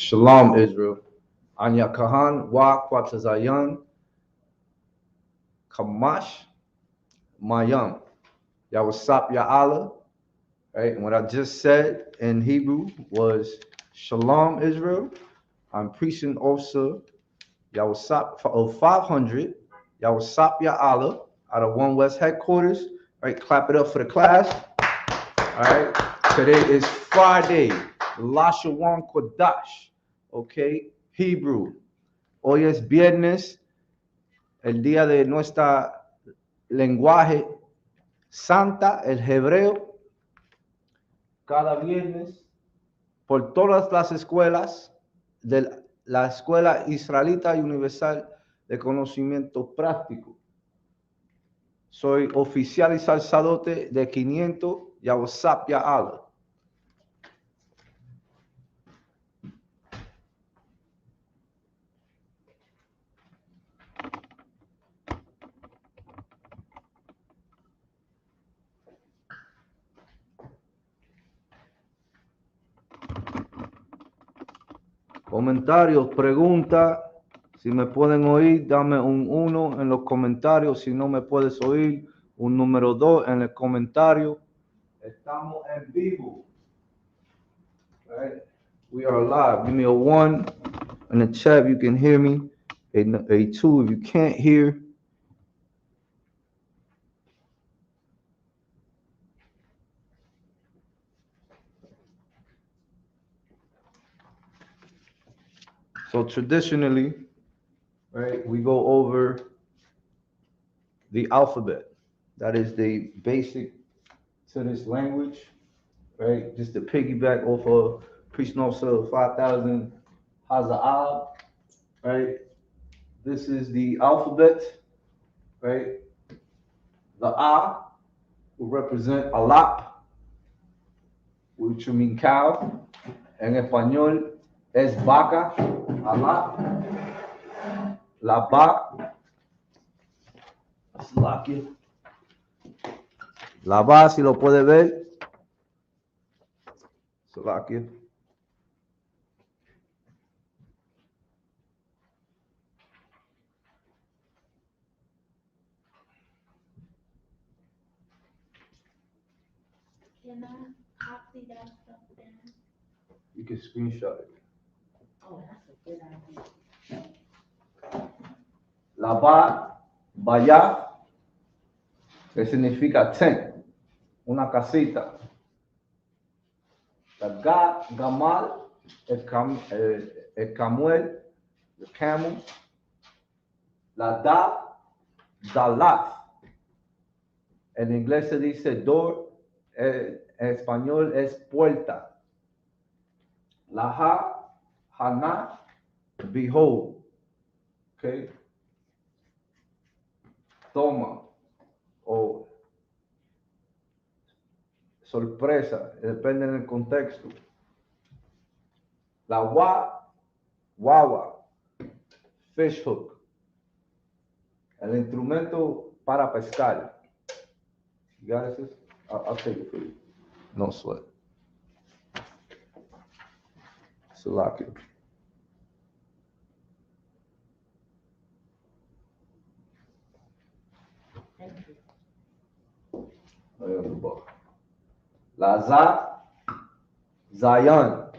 Shalom, Israel. Anya Kahan, Wa Kwatazayan, Kamash, Mayam. Yawasap Ya'ala. Right? And what I just said in Hebrew was Shalom, Israel. I'm preaching also Yawasap of 500. Yawasap Ya'ala out of One West headquarters. Right? Clap it up for the class. All right. Today is Friday. Lashawan Qadash. Okay. Hebrew. Hoy es viernes, el día de nuestra lenguaje santa, el hebreo. Cada viernes, por todas las escuelas de la Escuela Israelita y Universal de Conocimiento Práctico. Soy oficial y sacerdote de 500 Yawasap Ya'ala. Comentarios, preguntas, si me pueden oír, dame un 1 en los comentarios. Si no me puedes oír, un número 2 en el comentario. Estamos en vivo. Right? We are live. Give me a 1 in the chat if you can hear me. A 2 if you can't hear. So traditionally, right, we go over the alphabet. That is the basic to this language, right? Just to piggyback off of Priest Nosa 5,000 Haza'ab, right? This is the alphabet, right? The A will represent alap, which will mean cow. En español es vaca, alap. La ba, la ba, si lo puede ver, Salakia. Can I copy that stuff down? You can screenshot it. Oh, that's a good idea. La ba, baya, que significa tent, una casita. La ga, gamal, el camuel, the camel. La da, dalat. En inglés se dice door, en español es puerta. La ha, hana, behold. Okay. Toma o sorpresa, depende del contexto. La wawa, fish hook, el instrumento para pescar. You got this? I'll take it for you. No sweat. Salakia. Thank you. La Zion,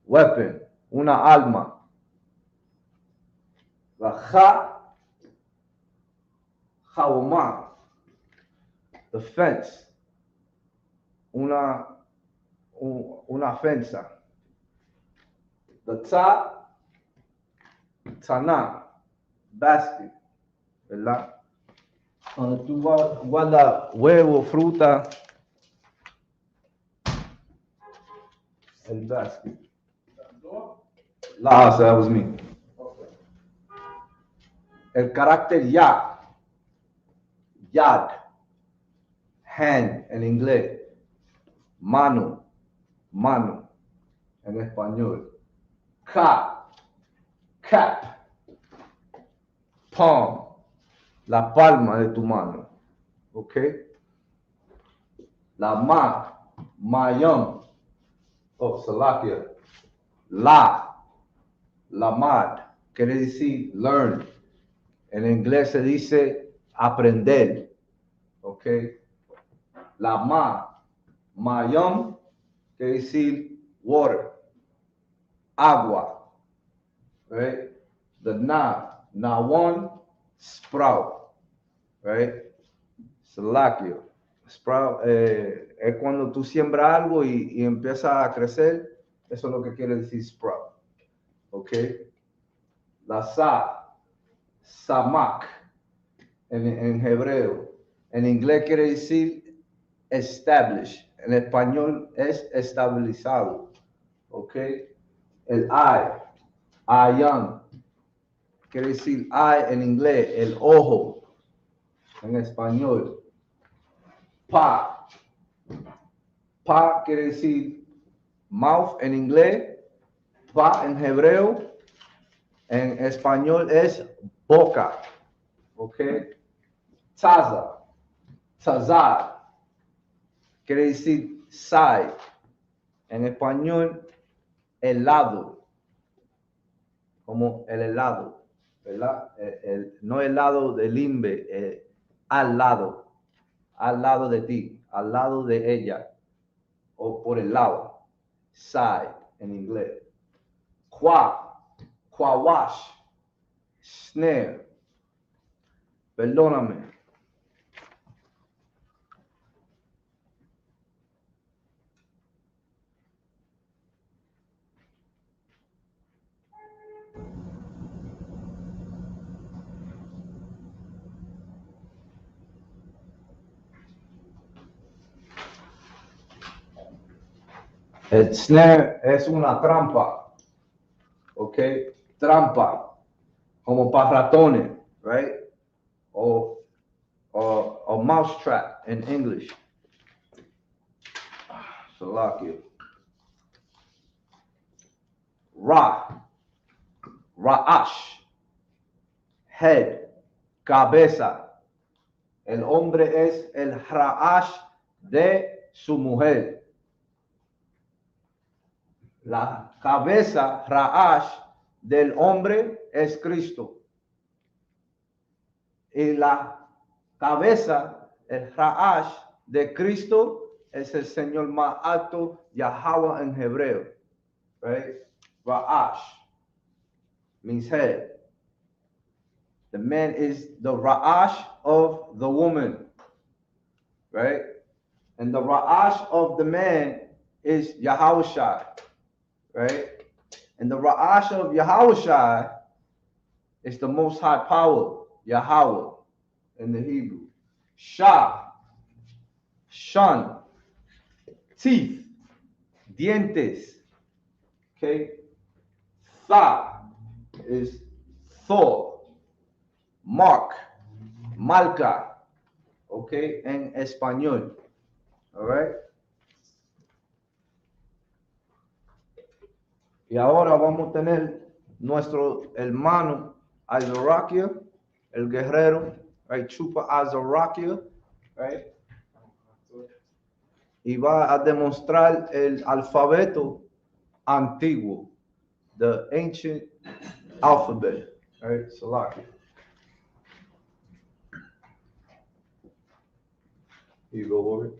weapon, una alma. La Hawama, the fence, una fensa. The Tana, basket, ¿verdad? Cuando tú guardas huevo, fruta, el basket. La, so that was me. El carácter yad, hand en inglés, mano, en español. Cap, palm, la palma de tu mano, ¿ok? La mayam, oh, Salakia, Lamad, quiere decir learn. En inglés se dice aprender. ¿Ok? Mayam, quiere decir water, agua. Right? The Nawan, sprout. Right? Salakio. Sprout es cuando tú siembras algo y empieza a crecer. Eso es lo que quiere decir sprout. ¿Ok? La samak, en hebreo. En inglés quiere decir establish. En español es estabilizado. ¿Ok? El ayan, quiere decir eye en inglés, el ojo. En español. Pa quiere decir mouth en inglés. Pa en hebreo. En español es boca. ¿Ok? Tazar, quiere decir side. En español, helado. Como el helado, ¿verdad? No helado de limbe, al lado de ti, al lado de ella, o por el lado. Side, en inglés. Quawash, snare. Perdóname. El snare es una trampa, ¿ok? Trampa, como para ratones, right? Or mouse trap in English. Salakia. Ra'ash, head, cabeza. El hombre es el ra'ash de su mujer. La cabeza, ra'ash, del hombre es Cristo. Y la cabeza, el ra'ash de Cristo es el Señor más alto, Yahweh en hebreo. Right? Ra'ash means head. The man is the ra'ash of the woman. Right? And the ra'ash of the man is Yahushai. Right? And the ra'ash of Yahushai is the most high power, Yahweh in the Hebrew. Shun, teeth, dientes. Okay? Tha is Thor, mark, marca. Okay? En español. All right? Y ahora vamos a tener nuestro hermano Isarakia, el guerrero, right? Chupa Isarakia, right? Y va a demostrar el alfabeto antiguo, the ancient alphabet, right? Salakia. Here you go, Lord.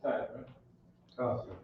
Awesome.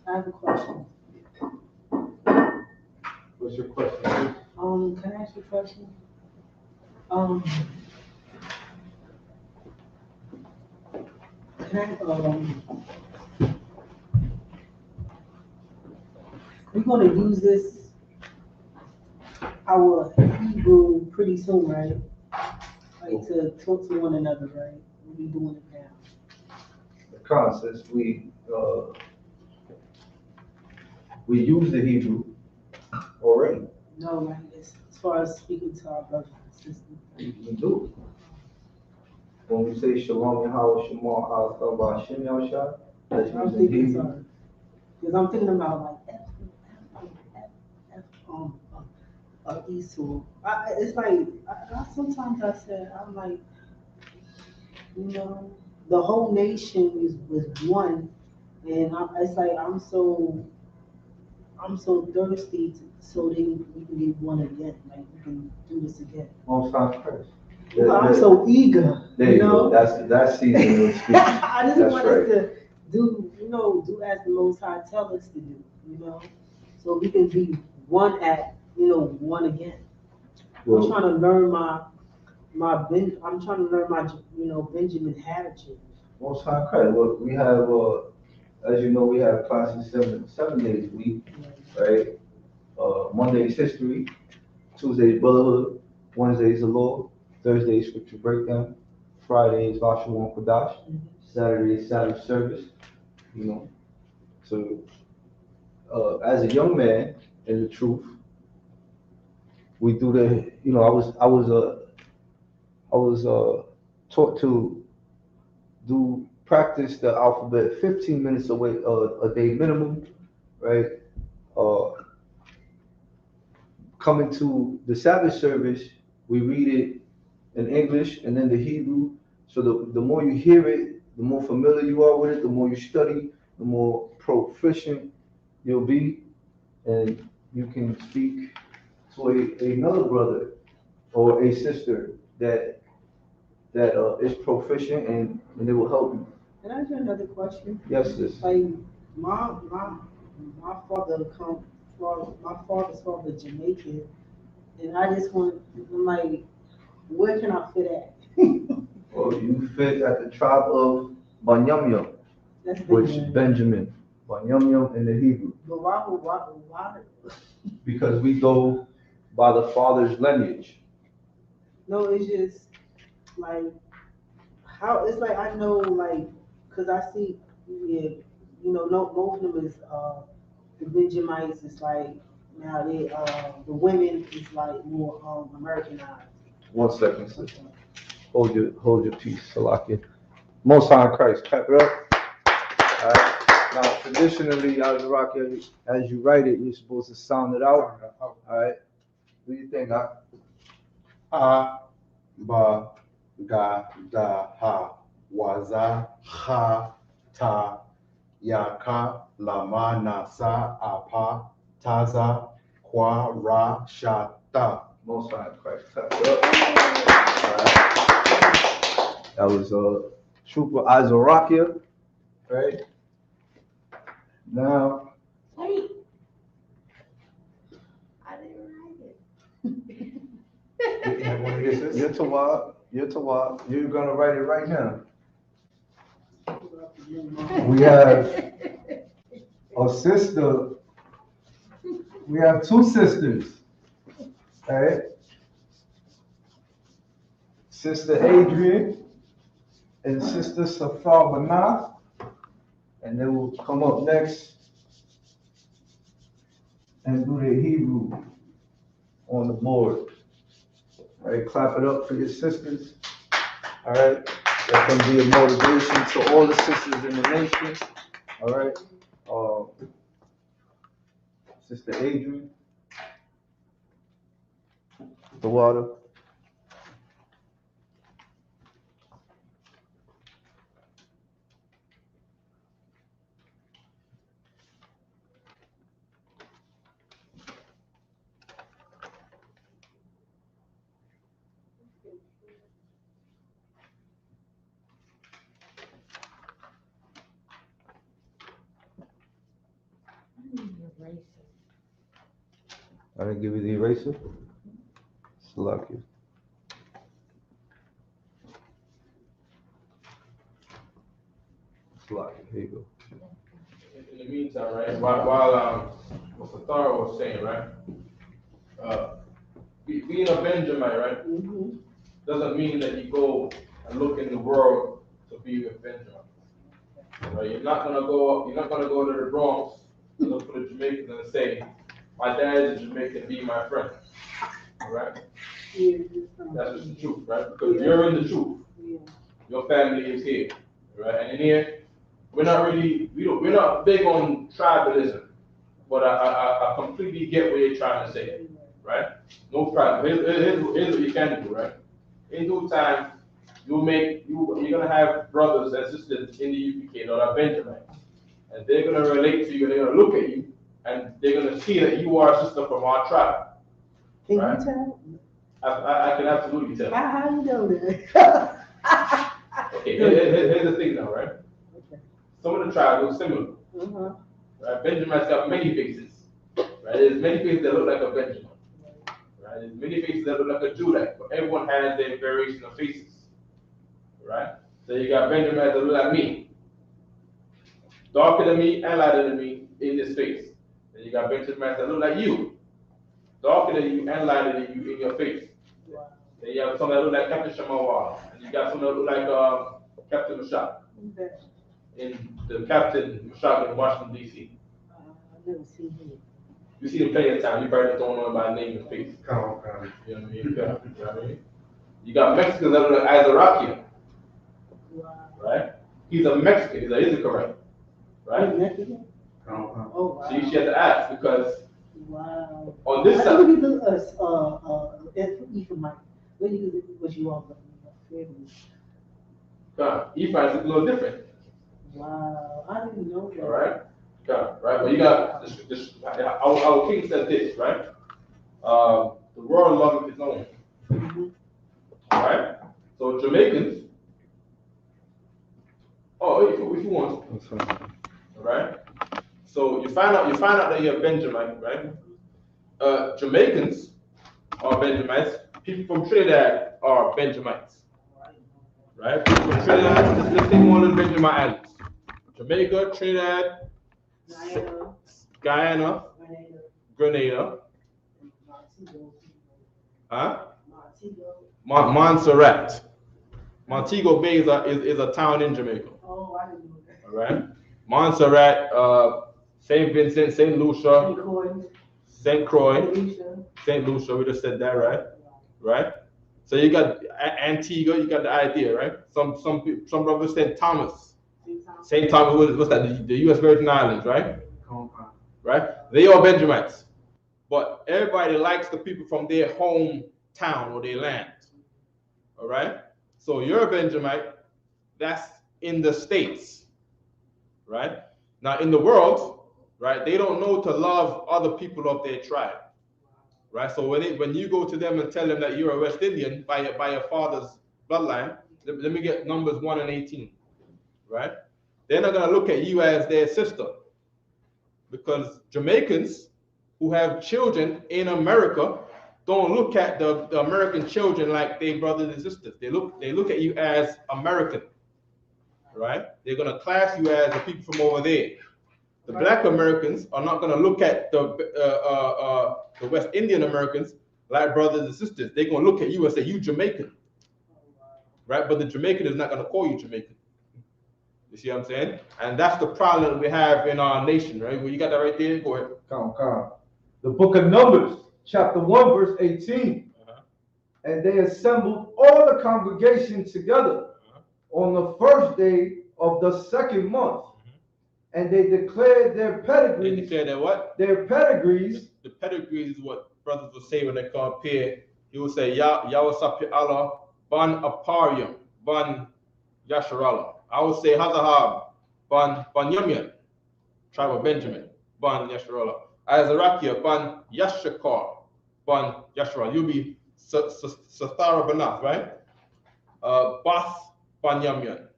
I have a question. What's your question? Can I ask you a question? Can we're gonna use this, our Hebrew pretty soon, right? Like to talk to one another, right? We'll be doing it now. The concepts we use the Hebrew already. No, like as far as speaking to our brothers and sisters. We do. When we say Shalom Yahweh Shema Al Shem Yahshua, that's I'm using thinking, Hebrew. sorry, because I'm thinking about like Isupk. It's like sometimes I said I'm like, the whole nation was one, and it's like I'm so thirsty so we can get one again, like we can do this again. Most times Christ. I'm so eager, There you go. That's season of speech. I just That's want right. us to do as the Most High tell us to do, so we can be one one again. Well, I'm trying to learn I'm trying to learn my Benjamin Hatchet. Most High Christ. Well, we have as you know, we have classes 7 days a week, right? Monday is history, Tuesday is brotherhood, Wednesday is the law, Thursday is scripture breakdown, Friday is Lashawan Qadash, Saturday is Sabbath service. So as a young man in the truth, we do I was taught to practice the alphabet 15 minutes away a day minimum, right? Coming to the Sabbath service, we read it in English and then the Hebrew. So the more you hear it, the more familiar you are with it, the more you study, the more proficient you'll be, and you can speak to another brother or a sister that is proficient and they will help you. Can I ask you another question? Yes, sis. Like my father my father's father Jamaican, and I just I'm like, where can I fit at? Well, you fit at the tribe of Banyamyam, That's which Benjamin. Benjamin, Banyamyam in the Hebrew. But why? Because we go by the father's lineage. No, it's just like how it's like I know like because I see no both of them is the Benjamites is like now they the women is like more Americanized. 1 second, sis. Hold your peace, Salakia. Most High in Christ, clap it up. All right. Now, traditionally, Azaraki, as you write it, you're supposed to sound it out. All right. What do you think? Ba ga da ha waza ha ta yaka lama nasa apa taza kwa ra shata. Most High in Christ, clap it up. All right. That was Trooper Azarakia, right? Now, Wait. I didn't write it. you're Tawab, you're gonna write it right now. We have a sister. We have 2 sisters, right? Sister Adrian and Sister Safar Banath, and they will come up next and do the Hebrew on the board. All right, clap it up for your sisters. All right, that can be a motivation to all the sisters in the nation. All right, Sister Adrian, the water. I didn't give you the eraser. Select it. Select it. Here you go. In the meantime, right, while what Sathara was saying, right, being a Benjamite, right, doesn't mean that you go and look in the world to be with Benjamin. Right? You're not gonna go to the Bronx and look for the Jamaicans and say, my dad is a Jamaican, be my friend. All right? That's just the truth, right? Because you're in the truth. Your family is here, right? And in here, we're not big on tribalism, but I completely get what you're trying to say, right? No problem. Here's what you can do, right? In due time, you're gonna have brothers and sisters in the UPK that are Benjamites, and they're gonna relate to you, and they're gonna look at you, and they're gonna see that you are a sister from our tribe. Can right? you tell? I can absolutely tell. How you know that? Okay, here's the thing now, right? Okay. Some of the tribes look similar. Right? Benjamites got many faces. Right? There's many faces that look like a Benjamin. Right? There's many faces that look like a Judite, but everyone has their variation of faces. Right? So you got Benjamites that look like me. Darker than me and lighter than me in this face. Then you got Benjamites that look like you. Darker than you and lighter than you in your face. Then you have some that look like Captain Shamawala. And you got some that look like Captain Mashak. In the Captain Mashak in Washington, D.C. I've never seen him. You see him plenty of time. You probably don't know him by name and face. Come on. You know what I mean? You know what I mean? You got Mexicans that look like Isarakian. Wow. Right? He's a Mexican. He's a Issachar. Right? Mexican? Come on. Oh, wow. So you should have to ask because Wow. on this How side. do you look Ephraimite? What do you what you all Ephraim is a little different. Wow, I didn't know that. All right? Right? But you got this our king said this, right? The world loveth his own. All right? So Jamaicans, if you want, all right? So you find out that you're Benjamin, right? Jamaicans are Benjamites. People from Trinidad are Benjamites, right? People from Trinidad, let's take one of the Benjamin Islands. Jamaica, Trinidad, Guyana, Grenada, Montserrat. Montego Bay is a town in Jamaica. Oh, I didn't know that. All right. Montserrat, St. Vincent, St. Lucia, St. Croix, St. Lucia. We just said that, right? Right. So you got Antigua. You got the idea, right? Some brothers said Thomas. St. Thomas. What's that? The U.S. Virgin Islands, right? Right. They are Benjamites, but everybody likes the people from their hometown or their land. All right. So you're a Benjamite. That's in the States, right? Now in the world, right, they don't know to love other people of their tribe, right? So when you go to them and tell them that you're a West Indian by your father's bloodline, let me get Numbers 1 and 18, right? They're not gonna look at you as their sister, because Jamaicans who have children in America don't look at the American children like they brothers and sisters. They look at you as American, right? They're gonna class you as the people from over there. The Black Americans are not gonna look at the West Indian Americans like brothers and sisters. They're gonna look at you and say you Jamaican, right? But the Jamaican is not gonna call you Jamaican. You see what I'm saying? And that's the problem we have in our nation, right? Well, you got that right there. Go ahead. Come. The book of Numbers, chapter 1, verse 18. Uh-huh. And they assembled all the congregation together on the first day of the second month. And they declared their They pedigrees. declare that what? Their pedigrees. The pedigrees is what brothers will say when they come up here. He will say, Isupk Allah, Ban Aparium, Ban Yasharallah. I will say Hazahab, Ban Yamyan, tribe of Benjamin, Ban Yasharallah. Azarakia, Ban Yashakar, Ban Yasharallah. You'll be Sathara Banath, right? Bath Ban Yamyan,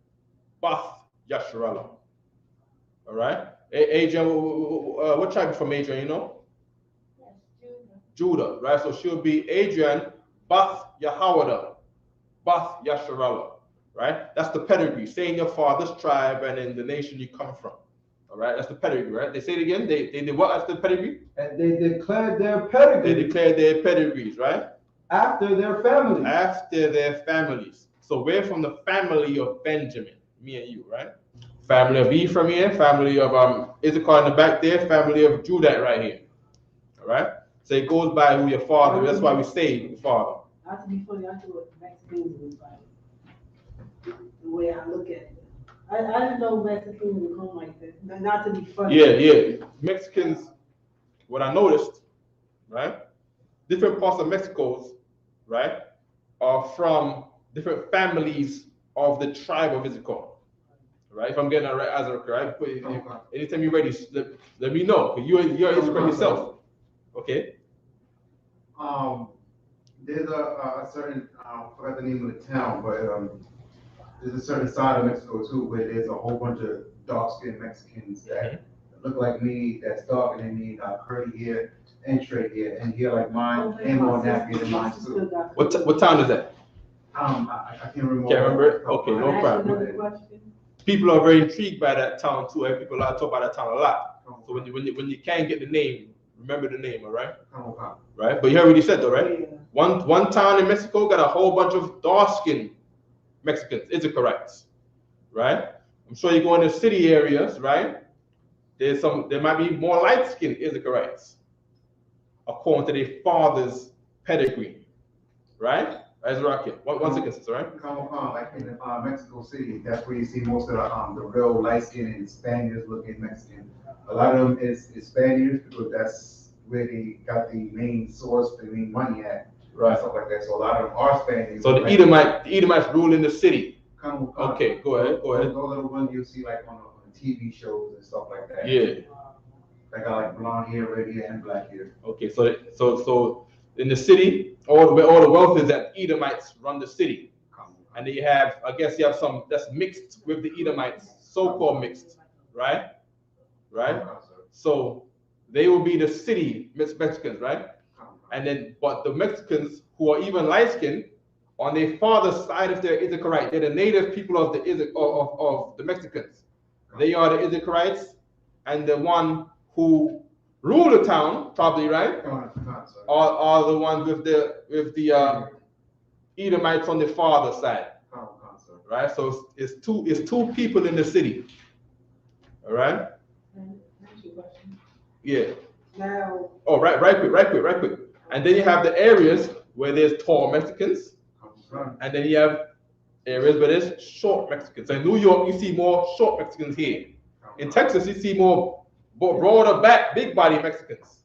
Bath Yasharallah. All right. Adrian, what tribe is from Adrian, you know? Judah, right? So she'll be Adrian, Bath Yahawada, Bath Yasharallah, right? That's the pedigree, saying your father's tribe and in the nation you come from. All right, that's the pedigree, right? They say it again. They did what as the pedigree? And they declared their pedigrees. They declared their pedigrees, right? After their families. After their families. So we're from the family of Benjamin, me and you, right? Family of Ephraim here, family of Issachar in the back there, family of Judah right here. All right? So it goes by who your father is. That's why we say your father. Not to be funny, I thought Mexicans was like the way I look at it. I didn't know Mexicans would come like that. Not to be funny. Yeah. Mexicans, what I noticed, right? Different parts of Mexico, right, are from different families of the tribe of Issachar. Right? If I'm getting that right, Azark, right? Anytime you're ready, let me know. You're Issachar yourself. Okay. There's a certain I forgot the name of the town, but there's a certain side of Mexico too where there's a whole bunch of dark-skinned Mexicans that look like me, that's darker than me, got curly hair and straight hair, and hair like mine, and more nappy than mine too. What town is that? I can't remember. Can't remember it? Okay, no problem. People are very intrigued by that town too. And people talk about that town a lot. So when you can't get the name, remember the name, all right? Right? But you heard what he said though, right? Yeah. One town in Mexico got a whole bunch of dark-skinned Mexicans, Issacharites, right? I'm sure you go in the city areas, right? There might be more light-skinned Issacharites, according to their father's pedigree, right? Azrakia. One second, sister, right? Like in Mexico City, that's where you see most of the real light-skinned and Spaniards-looking Mexican. A lot of them is Spaniards because that's where they got the main source, the main money at, right? Stuff like that. So a lot of them are Spaniards. So the Edomites rule in the city. Okay, go ahead. Those little ones you see like on TV shows and stuff like that. Yeah. They got like blonde hair, red hair, and black hair. Okay, so in the city, all the wealth is that Edomites run the city, and then you have some that's mixed with the Edomites, so-called mixed, right? Right. So they will be the city Mexicans, right? And then, but the Mexicans who are even light-skinned, on their father's side, if they're Issacharite, they're the native people of the Mexicans. They are the Issacharites, and the one who rule the town, probably, right? Are the ones with the Edomites on the father's side, right? So it's two people in the city. All right. Yeah. Now. Oh, right quick. And then you have the areas where there's tall Mexicans, and then you have areas where there's short Mexicans. So in New York, you see more short Mexicans here. In Texas, you see more broader back, big body Mexicans.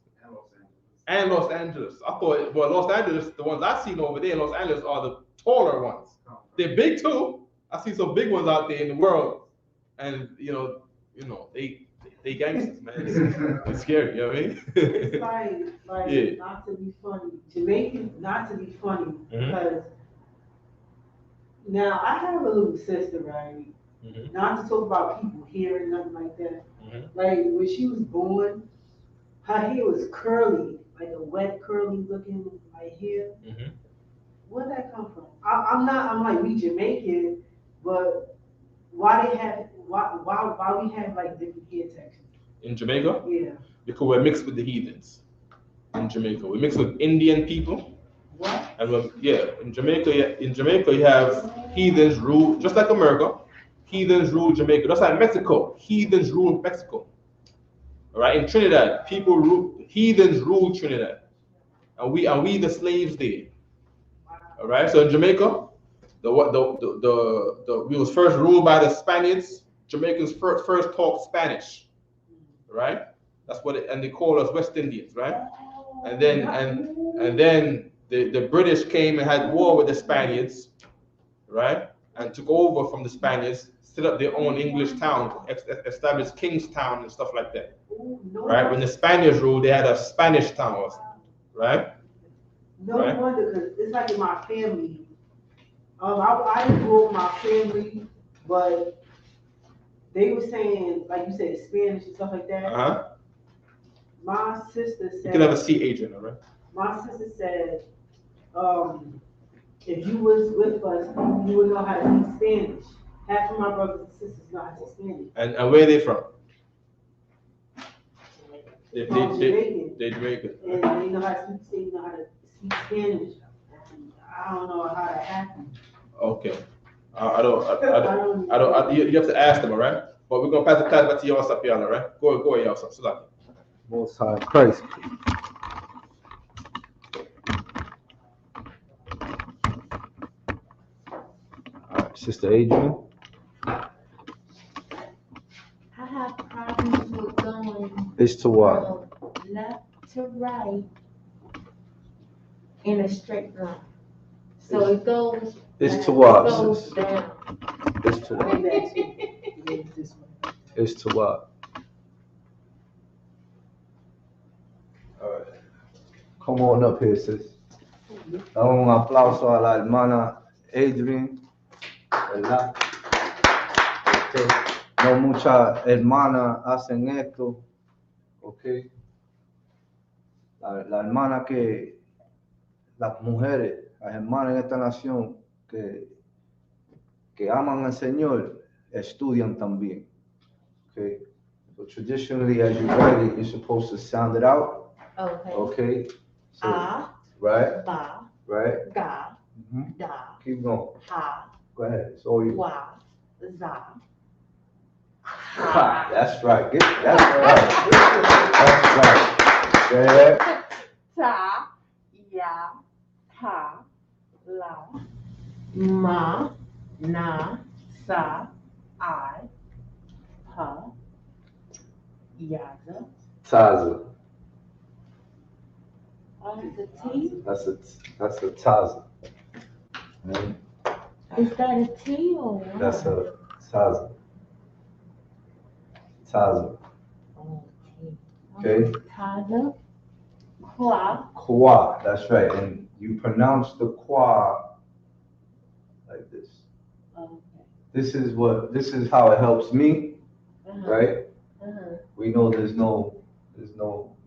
And Los Angeles. I thought, well, Los Angeles, the ones I've seen over there in Los Angeles are the taller ones. They're big too. I see some big ones out there in the world, and you know, they gangsters, man. It's scary, you know what I mean? It's like yeah. Not to be funny, Jamaican, not to be funny, because now I have a little sister, right? Not to talk about people here and nothing like that. Like when she was born, her hair was curly, like a wet curly looking like hair. Where'd that come from? I'm like, we Jamaican, but why we have like different hair textures? In Jamaica? Yeah. Because we're mixed with the heathens. In Jamaica, we're mixed with Indian people. What? And in Jamaica you have heathens rule, just like America. Heathens rule Jamaica. That's like Mexico. Heathens rule Mexico. All right. In Trinidad, heathens rule Trinidad. and we the slaves there. All right. So in Jamaica, we was first ruled by the Spaniards. Jamaicans first talked Spanish, right? That's what and they call us West Indians, right? And then the British came and had war with the Spaniards, right? And took over from the Spaniards, set up their own English town, established Kingstown and stuff like that, right? When the Spaniards ruled, they had a Spanish town, right? No wonder, because it's like in my family. I didn't grow up with my family, but they were saying, like you said, Spanish and stuff like that. Uh-huh. My sister said. You can never see Adrian, all right? My sister said, if you was with us, you would know how to speak Spanish. Half of my brothers and sisters know how to speak Spanish. And where are they from? They're Jamaican. They're Jamaican. And they know how to speak Spanish. And I don't know how that happened. Okay. I don't. You have to ask them, all right? But we're gonna pass the class back to y'all, Sapiana, all right? Go, y'all, Salaki. Most High Christ. All right, Sister Adrian. I have problems with going It's to what? from left to right in a straight line. So it goes. It's to what? It goes down. It's to what? It's to what? All right. Come on up here, sis. Dame un aplauso a la hermana Adrian, ¿verdad? No muchas hermanas hacen esto, ¿ok? La hermana que, las mujeres, las hermanas en esta nación que aman al Señor, estudian también, ¿ok? So traditionally, as you write it, you're supposed to sound it out, Okay. ¿ok? So, A, right, ba, right. ga, Mhm. da, Keep going. ha, Go ahead. It's all you. wa, za. Ha, that's right. That's right. That's right. Go ahead. Ta, ya, ta, la, ma, na, sa, I, pa, yaza. Taza. Oh, the T? That's a taza. Right? Is that a T or what? That's a taza. Taza. Oh, T. Okay. Taza, qua, Kwa. That's right. And you pronounce the kwa like this. okay. This is how it helps me, Uh-huh. right? Uh-huh. We know there's none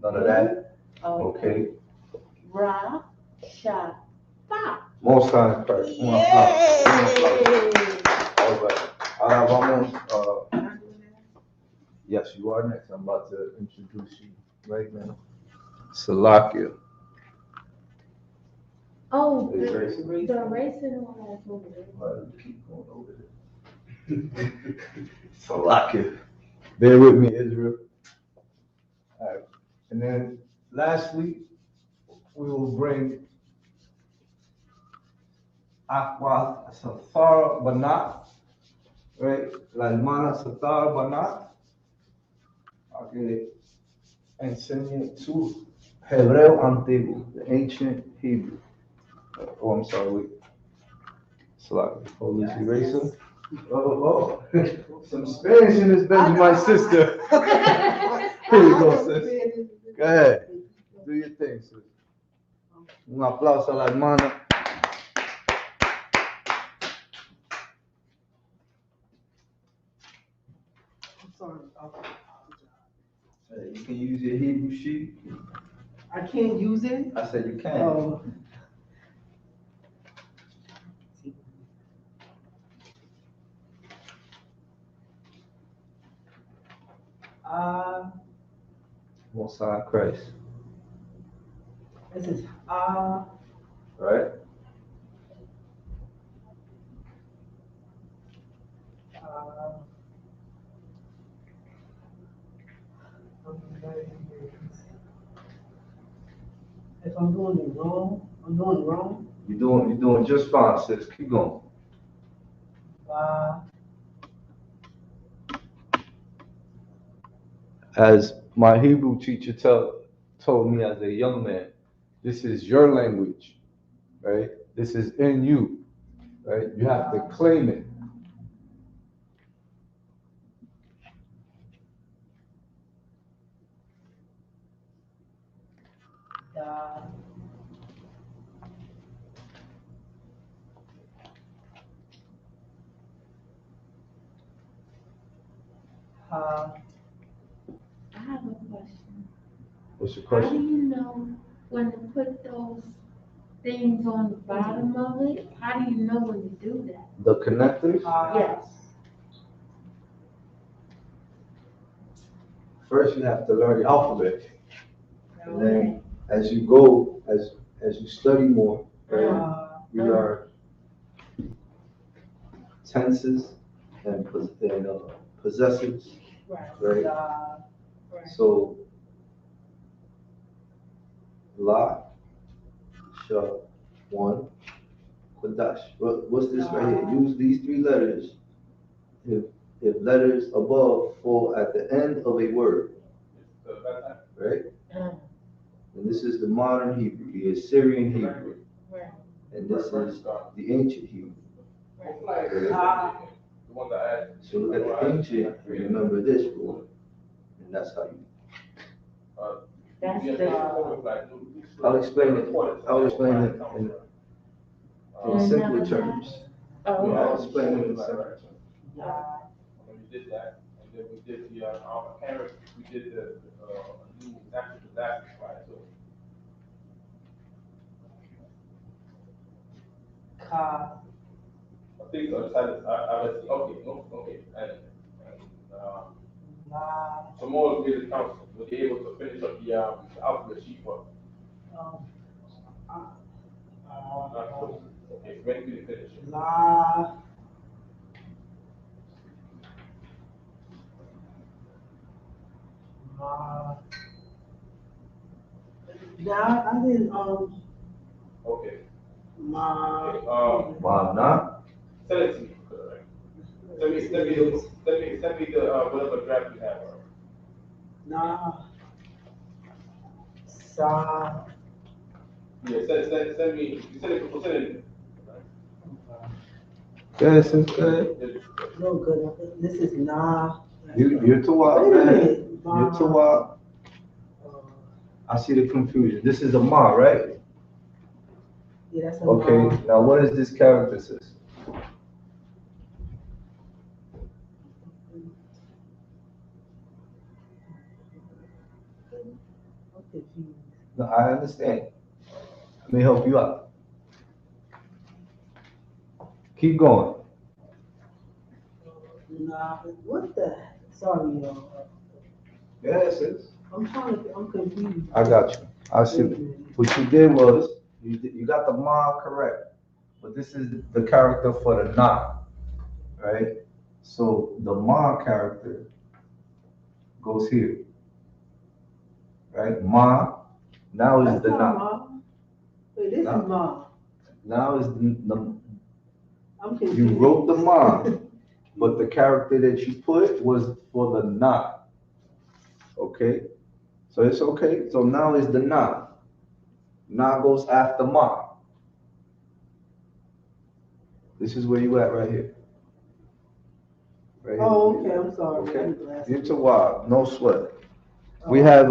of that. Okay. Ra, sha, fa. Most High Christ. Un aplauso. All right. Ahora vamos. Yes, you are next. I'm about to introduce you right now. Salakia. Oh, It's the racing. racing one that's over there. Well, keep going over there. Salakia. Bear with me, Israel. All right. And then lastly, we will bring Aqua Safara Banat, right? La hermana Safara Banat. I'll get it. Enseñe su Hebreo Antiguo, the ancient Hebrew. Oh, I'm sorry, wait. Salakia. Holy eraser. Oh. Some Spanish in this baby, my sister. Here you go, sis. Go ahead. Do your thing, sis. Un aplauso a la hermana. I'm sorry. You can use your Hebrew sheet. I can't use it. I said you can. Oh. Most High Christ. This is Right? if I'm doing it wrong. I'm doing it wrong. You're doing just fine, sis. Keep going. As my Hebrew teacher told me as a young man, this is your language, right? This is in you, right? You have to claim it. Da. Ha. I have a question. What's your How do question? you know when to put those things on the bottom of it? How do you know when to do that? The connectors. Yes. First, you have to learn the alphabet, and then as you go, as you study more, right, you learn tenses and possessives, right? So, Lashawan Qadash. What's this right here? Use these three letters if letters above fall at the end of a word, right? And this is the modern Hebrew, the Assyrian Hebrew, and this is the ancient Hebrew. Right? So look at the ancient, remember this rule, and that's how you. I'll explain it. I'll explain it in simpler terms. I'll explain it in simpler terms. We did that, and then we did the, our parents, we did the, new natural disaster slide, so. Ka. I think I decided, okay, La. tomorrow will be the council, we'll be able to finish up the alphabet sheet for. Okay, when can you finish? La. Ma. Yeah, I did Okay. ma. Mana. Send it to me, correct? Send me the, whatever draft you have. Na. Sa. Yeah, send me, send it. Yes, it's good. No good. This is na. You're too wild, Wait a man. minute. You're too wild. I see the confusion. This is the ma, right? Yeah, that's a Okay, ma. now what is this character, sis? I'm confused. No, I understand. Let me help you out. Keep going. Nah, what the? Sorry, y'all. Yes, sis. I'm confused. I got you. I see. What you did was, you got the ma correct, but this is the character for the na, right? So the ma character goes here, right? Ma, now is That's the not na. ma. Wait, this Nah. is ma. Now is the I'm confused. you wrote the ma, but the character that you put was for the na. Okay? So it's okay. So now is the na. Na goes after ma. This is where you at right here. Right here. Oh, okay, I'm sorry. Okay. It's a while, no sweat. We have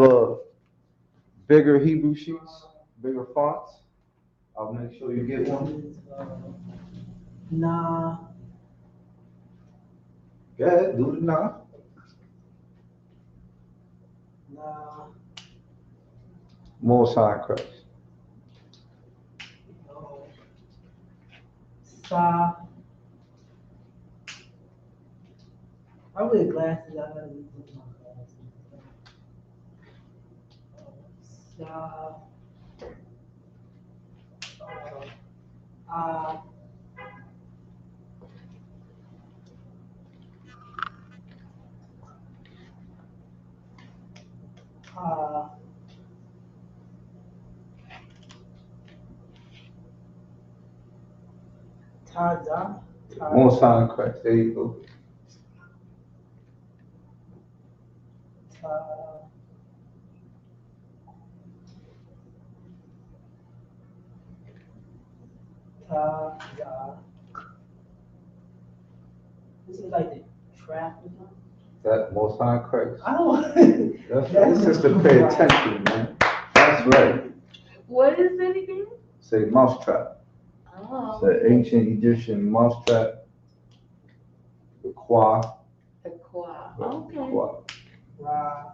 bigger Hebrew sheets, bigger fonts. I'll make sure you get one. Nah. Go ahead, do the na. Nah. Most High Christ. No. Sa. I wear glasses. I gotta remove my glasses. Sa. Ah. Taza. Most High in Christ. There you go. Taza. This is like the trap or something. That Most High in Christ. I don't. That's right. Sister, pay attention, man. That's right. What is it again? Say mousetrap. Oh. It's an ancient Egyptian mousetrap. The qua. The qua. The Okay. qua. Ra.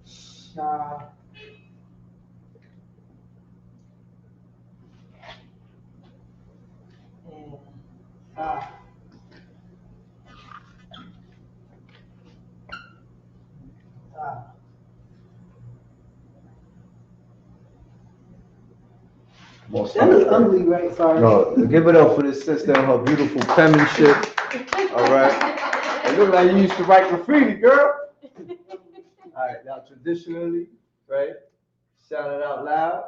Sha. And Fa. Fa. Most That High in looks Christ. ugly, right? Sorry. No, give it up for this sister and her beautiful penmanship. All right. It look like you used to write graffiti, girl. All right, now traditionally, right? Shout it out loud.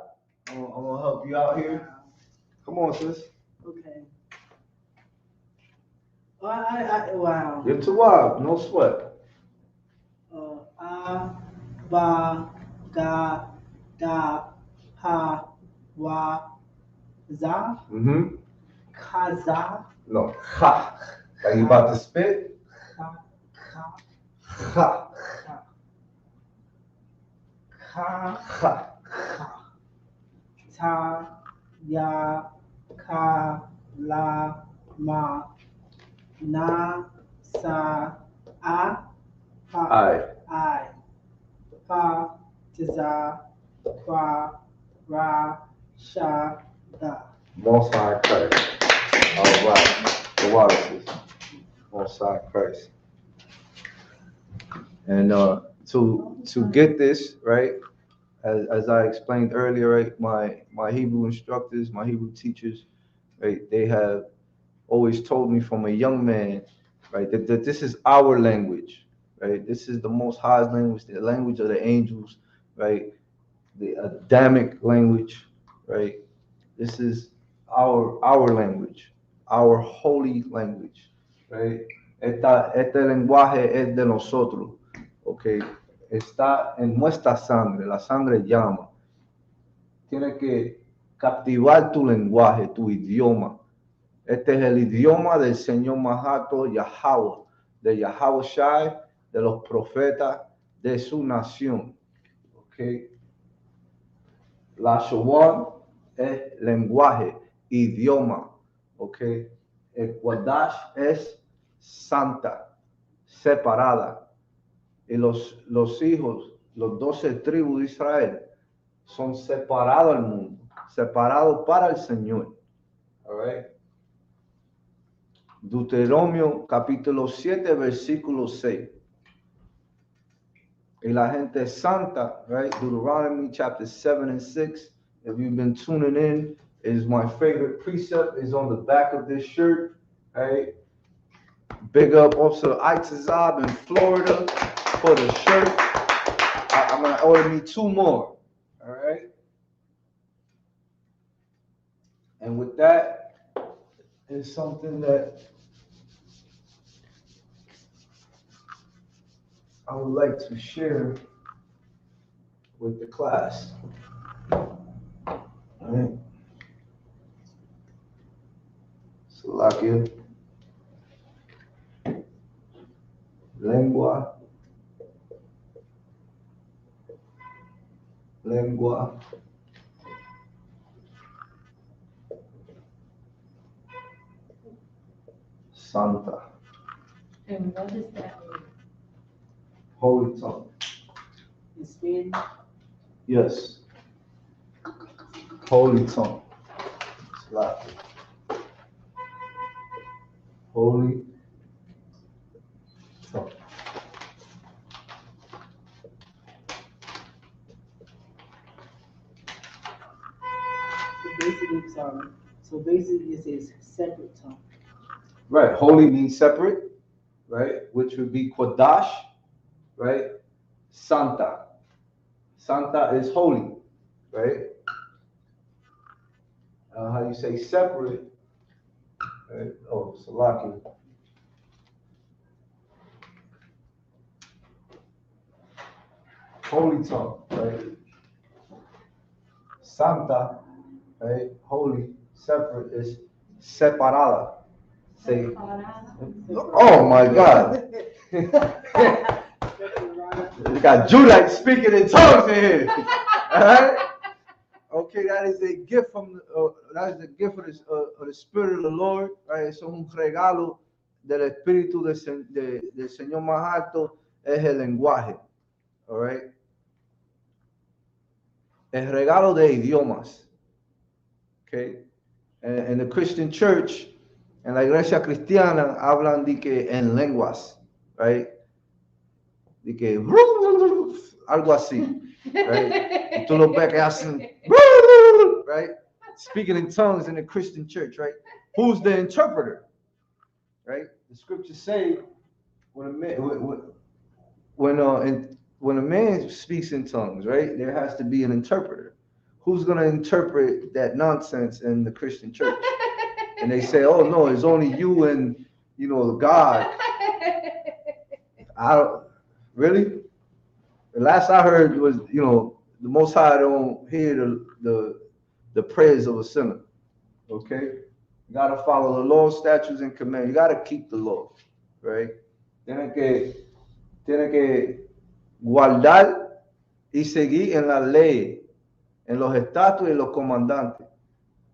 I'm gonna help you out here. Come on, sis. Okay. Wow. You're too wild, no sweat. A, ba, ga, da, ha, wa, za, Mm-hmm. kaza, No, ha. Like you about to spit? ka, ka, Ha. ka, Ha. ka, ta, ya, ka, la, ma, na, sa, a, fa, I, fa, za, qua, ra, sha, da. Most High in Christ. All right. The water, sis. Most High in Christ. And to get this, right, as I explained earlier, right, my Hebrew instructors, my Hebrew teachers, right, they have always told me from a young man, right, that this is our language, right? This is the Most High's language, the language of the angels, right? The Adamic language, right? This is our language, our holy language, right? Este lenguaje es de nosotros, okay? Está en nuestra sangre, la sangre llama. Tiene que captivar tu lenguaje, tu idioma. Este es el idioma del Señor más alto, Yahweh, de Yahweh Shai, de los profetas de su nación. Okay. Lashawan es lenguaje, idioma. Okay. El Qadash es santa, separada. Y los hijos, los 12 tribus de Israel, son separados al mundo, separados para el Señor. All right. Deuteronomio capítulo 7, versículo 6. Y la gente santa, right? Deuteronomy chapter 7 and 6. If you've been tuning in, is my favorite precept, is on the back of this shirt, right? Big up also Itazab in Florida for the shirt. I'm gonna order me 2 more, all right? And with that, is something that I would like to share with the class. All right. Salakia. Lengua. Santa. And what does that mean? Holy tongue. In Spanish. Yes. Holy tongue. Salakia. Holy tongue. So basically it says separate tongue. Right. Holy means separate, right? Which would be Qadash, right? Santa. Santa is holy, right? How you say separate, right? Oh, Salaki. Holy tongue, right? Santa, right? Holy, separate is separada. Say, oh my God. You got Judite speaking in tongues in here. All right? Okay, that is a gift from that is the gift of the Spirit of the Lord, right? Eso es un regalo del Espíritu del Señor más alto, es el lenguaje, all right? El regalo de idiomas, okay? En the Christian church, en la iglesia cristiana, hablan de que en lenguas, right? De que algo así, right? Y tú lo ves que hacen, right? Speaking in tongues in the Christian church, right? Who's the interpreter, right? The scriptures say when a man when a man speaks in tongues, right? There has to be an interpreter. Who's going to interpret that nonsense in the Christian church? And they say, "Oh no, it's only you and God." I don't really. The last I heard was, the Most High don't hear the prayers of a sinner. Okay, you gotta follow the law, statutes, and commandments. You gotta keep the law, right? Tiene que guardar y seguir en la ley, en los estatus y los comandantes.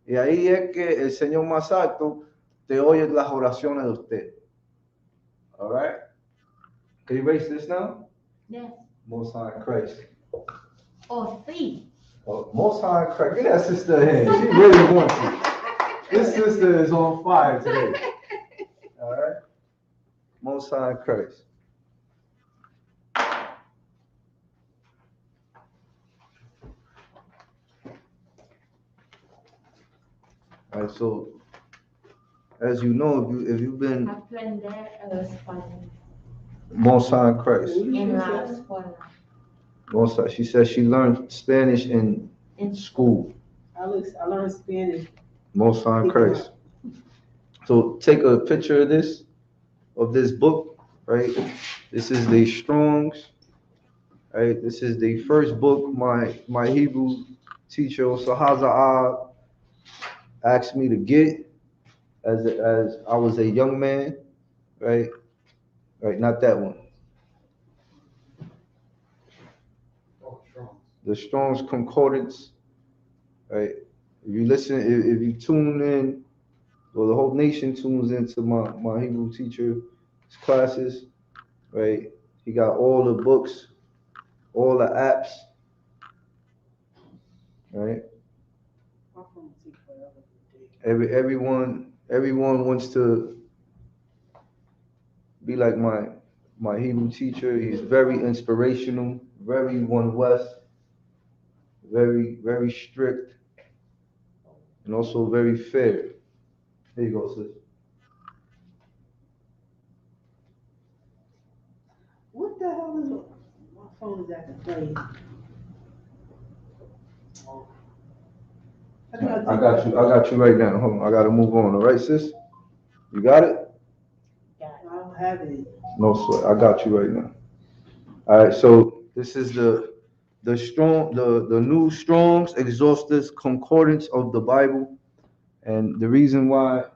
Y ahí es que el Señor más alto te oye las oraciones de usted. All right? Can you erase this now? Yes. Most High in Christ. Oh, see. Oh, Most High in Christ. Get that sister a hand. She really wants it. This sister is on fire today. All right? Most High in Christ. All right, so as you know, if you've been Aprender español Most High in Christ, en la escuela. Most High, she says she learned Spanish in school. I learned Spanish. Most High in Christ. So take a picture of this book, right? This is the Strong's, right? This is the first book my Hebrew teacher, Sahaza, asked me to get as I was a young man, right? Right, not that one. The Strong's Concordance, right? If you listen, if you tune in, well, the whole nation tunes into my Hebrew teacher's classes, right? He got all the books, all the apps, right? Everyone wants to be like my Hebrew teacher. He's very inspirational, very One West, very strict, and also very fair. There you go, sis. What the hell is my phone is acting crazy? I got you right now. Hold on, I gotta move on. All right, sis? You got it? I don't have it. No sweat. I got you right now. All right, so this is the new Strong's Exhaustive Concordance of the Bible, and the reason why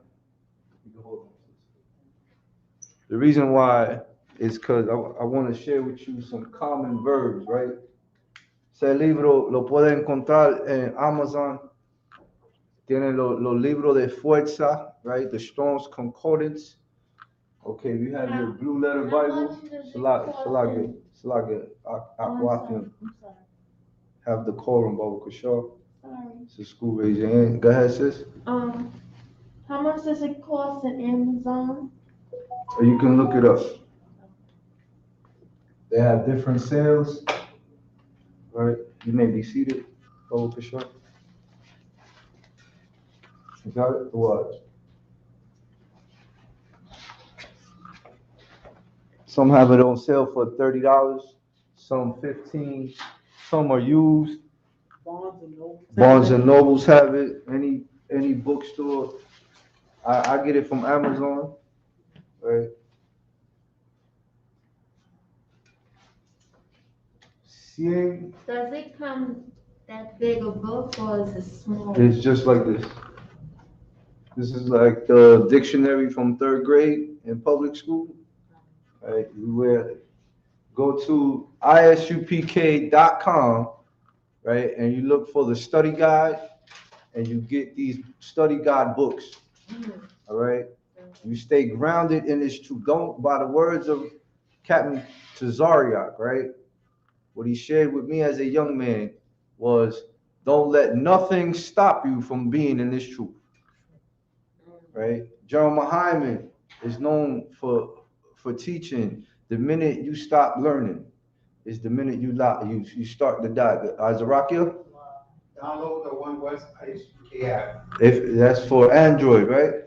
is because I want to share with you some common verbs, right? Ese libro lo puede encontrar en Amazon. Tiene los libros de fuerza, right? The Strong's Concordance. Okay, you have your blue letter Bible. Salage, Aquafium. Have the quorum, Baba Kushar. Sorry. It's a school, raise your hand. Go ahead, sis. How much does it cost at Amazon? Or you can look it up. They have different sales. Right? You may be seated, Baba Kushar. You got it? What? Some have it on sale for $30, some 15, some are used. Barnes and Noble. Barnes and Nobles have it, any bookstore. I get it from Amazon, right? Seeing Does it come that big a book or is it small? is just like this. This is like the dictionary from third grade in public school. Right? Go to isupk.com, right? And you look for the study guide and you get these study guide books. All right. You stay grounded in this truth. Don't, by the words of Captain Tazariak, right? What he shared with me as a young man was, don't let nothing stop you from being in this truth. Right? Jeremiah Hyman is known for teaching. The minute you stop learning is the minute you start to die. Azarakia? Download the One West ISUK app. If that's for Android, right?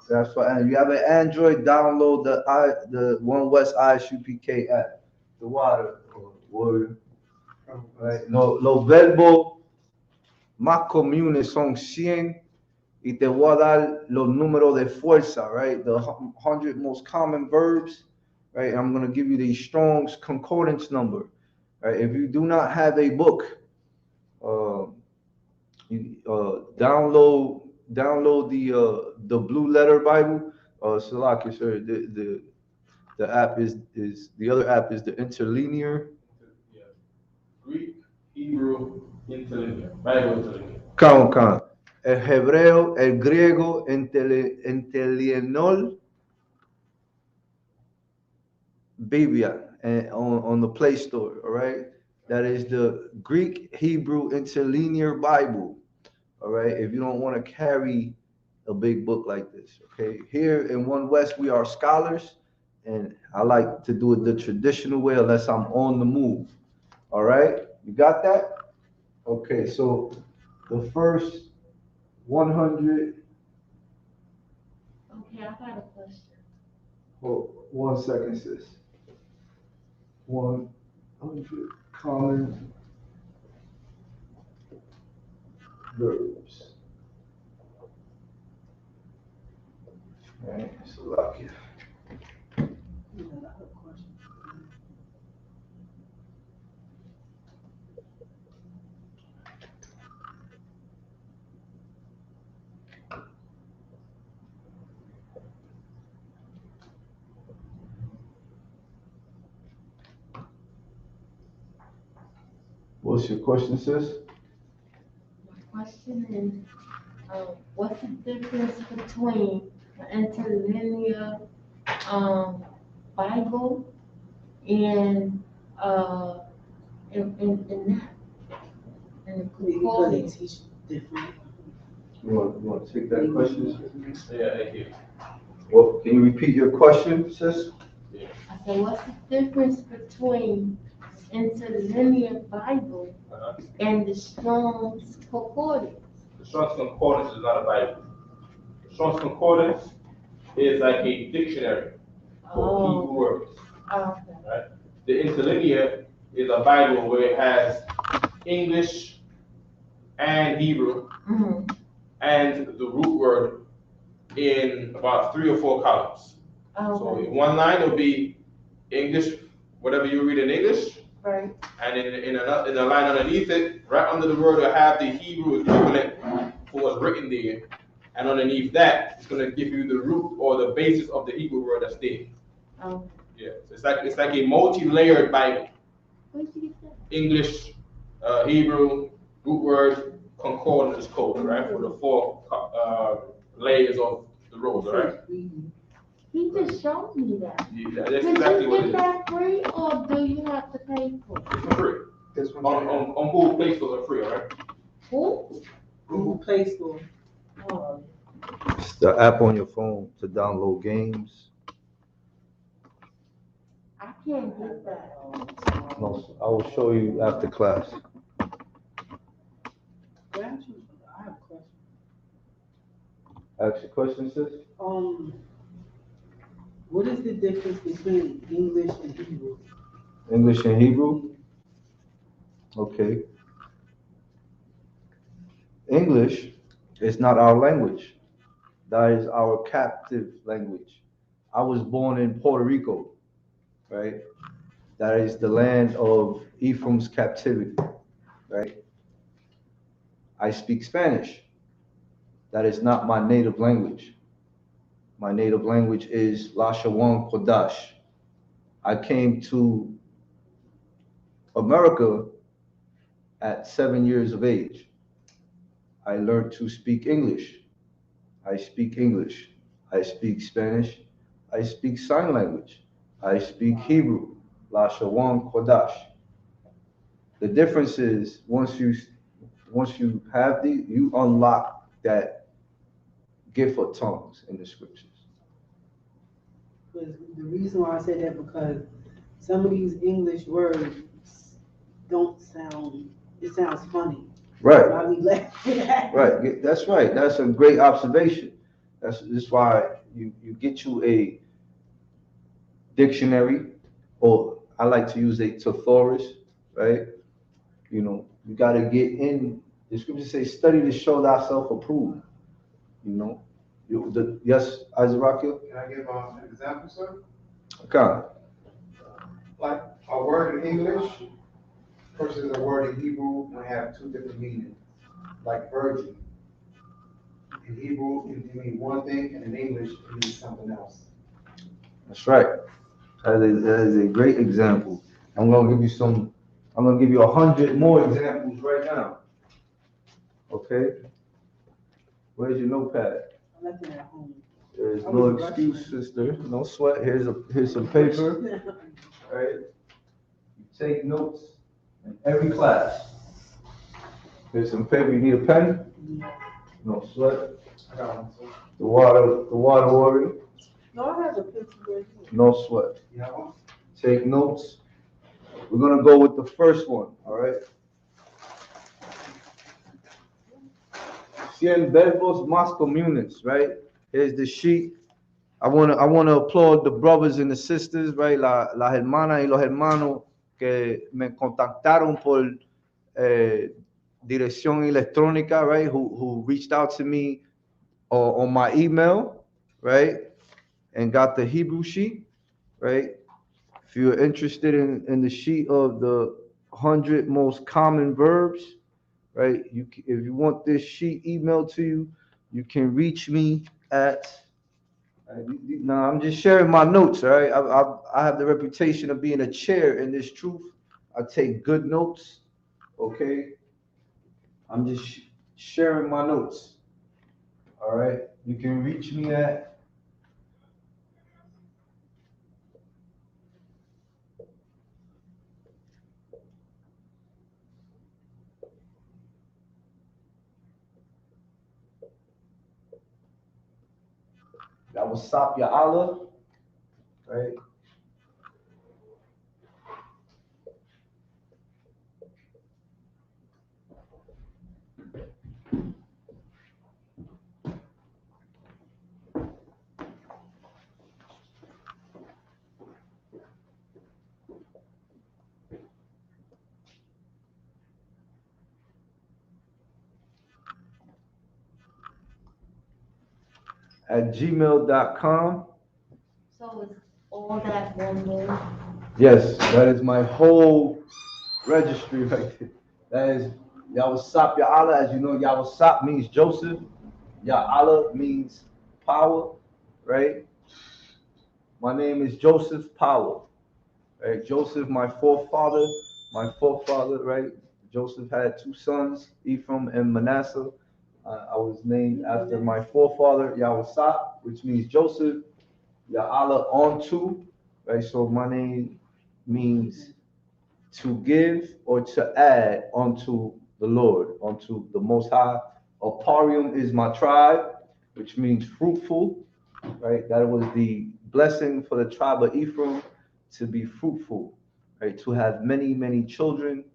That's for Android. You have an Android, download the One West ISUPK app. The water warrior. Right? Los verbos más comunes son 100 y te voy a dar los números de fuerza, right? The 100 most common verbs, right? I'm going to give you the Strong's concordance number, right? If you do not have a book, download the Blue Letter Bible. Salaki, sir, the app is the other app is the Interlinear. Yeah. Greek, Hebrew, interlinear, Bible interlinear. Count. El hebreo, el griego, Interlinear Biblia, and on the Play Store, all right? That is the Greek, Hebrew, Interlinear Bible, all right? If you don't want to carry a big book like this, okay? Here in One West, we are scholars, and I like to do it the traditional way unless I'm on the move, all right? You got that? Okay, so the first 100. Okay, I got a question. Hold 1 second, sis. 100 common verbs. Right, so lucky. What's your question, sis? My question is, what's the difference between the interlinear Bible and in the Because they concordance? teach different. You want to take that question? Yeah, thank you. Well, can you repeat your question, sis? I said, what's the difference between interlinear Bible and the Strong's Concordance? The Strong's Concordance is not a Bible. The Strong's Concordance is like a dictionary for Hebrew words. Okay. Right? The interlinear is a Bible where it has English and Hebrew and the root word in about 3 or 4 columns. So in one line it'll be English, whatever you read in English, Right. and in a line underneath it, right under the word, you'll have the Hebrew equivalent for what's written there, and underneath that, it's gonna give you the root or the basis of the Hebrew word that's there. Oh. Yeah, so it's like a multi-layered Bible. Where'd you get that? English, Hebrew, root word, concordance code, right? For the 4 layers of the road, right? He just showed me that. Yeah, that's Did exactly you what get it is. that free or do you have to pay for it? It's for free. This one. On Google Play Store are free, all right? Who? Google Play Store. Oh. It's the app on your phone to download games. I can't get that. No, I will show you after class. I have a question. Ask your question, sis. What is the difference between English and Hebrew? English and Hebrew? Okay. English is not our language. That is our captive language. I was born in Puerto Rico, right? That is the land of Ephraim's captivity, right? I speak Spanish. That is not my native language. My native language is Lashawan Qadash. I came to America at 7 years of age. I learned to speak English. I speak English. I speak Spanish. I speak sign language. I speak Hebrew. Lashawan Qadash. The difference is once you have you unlock that gift of tongues in the scriptures. Because the reason why I say that because some of these English words don't sound. It sounds funny. Right. I be laughing at it. Right. That's right. That's a great observation. That's why you get you a dictionary, or I like to use a thesaurus, right? You got to get in. The scriptures say, "Study to show thyself approved." You know, yes, Isaac. Can I give an example, sir? Okay. Like a word in English versus a word in Hebrew might have two different meanings. Like virgin. In Hebrew, it means one thing, and in English, it means something else. That's right. That is a great example. I'm gonna give you some. I'm gonna give you 100 more examples right now. Okay. Where's your notepad? I left it at home. There's I no was excuse, rushing. sister. No sweat. Here's some paper. All right. You take notes in every class. Here's some paper. You need a pen? No sweat. I got one, sir. The water warrior. No, I have a picture right here. No sweat. You have one? Take notes. We're gonna go with the first one. All right. 100 verbos más comunes, right? Here's the sheet. I wanna applaud the brothers and the sisters, right? Las hermanas y los hermanos que me contactaron por dirección electrónica, right? Who reached out to me on my email, right? And got the Hebrew sheet, right? If you're interested in the sheet of the 100 most common verbs, right? If you want this sheet emailed to you, you can reach me at. Now I'm just sharing my notes, all right? I have the reputation of being a chair in this truth. I take good notes, okay? I'm just sharing my notes, all right? You can reach me at. That was Isupk Allah, right? At gmail.com. So it's all that one word? Yes, that is my whole registry right there. That is Yahweh Allah. As you know, Yahweh means Joseph. Yah Allah means power, right? My name is Joseph Power, right? Joseph, my forefather, right? Joseph had two sons, Ephraim and Manasseh. I was named after my forefather, Yahweh, which means Joseph, Yah Allah onto, right? So my name means to give or to add unto the Lord, unto the Most High. Aparium is my tribe, which means fruitful, right? That was the blessing for the tribe of Ephraim, to be fruitful, right? To have many, many children,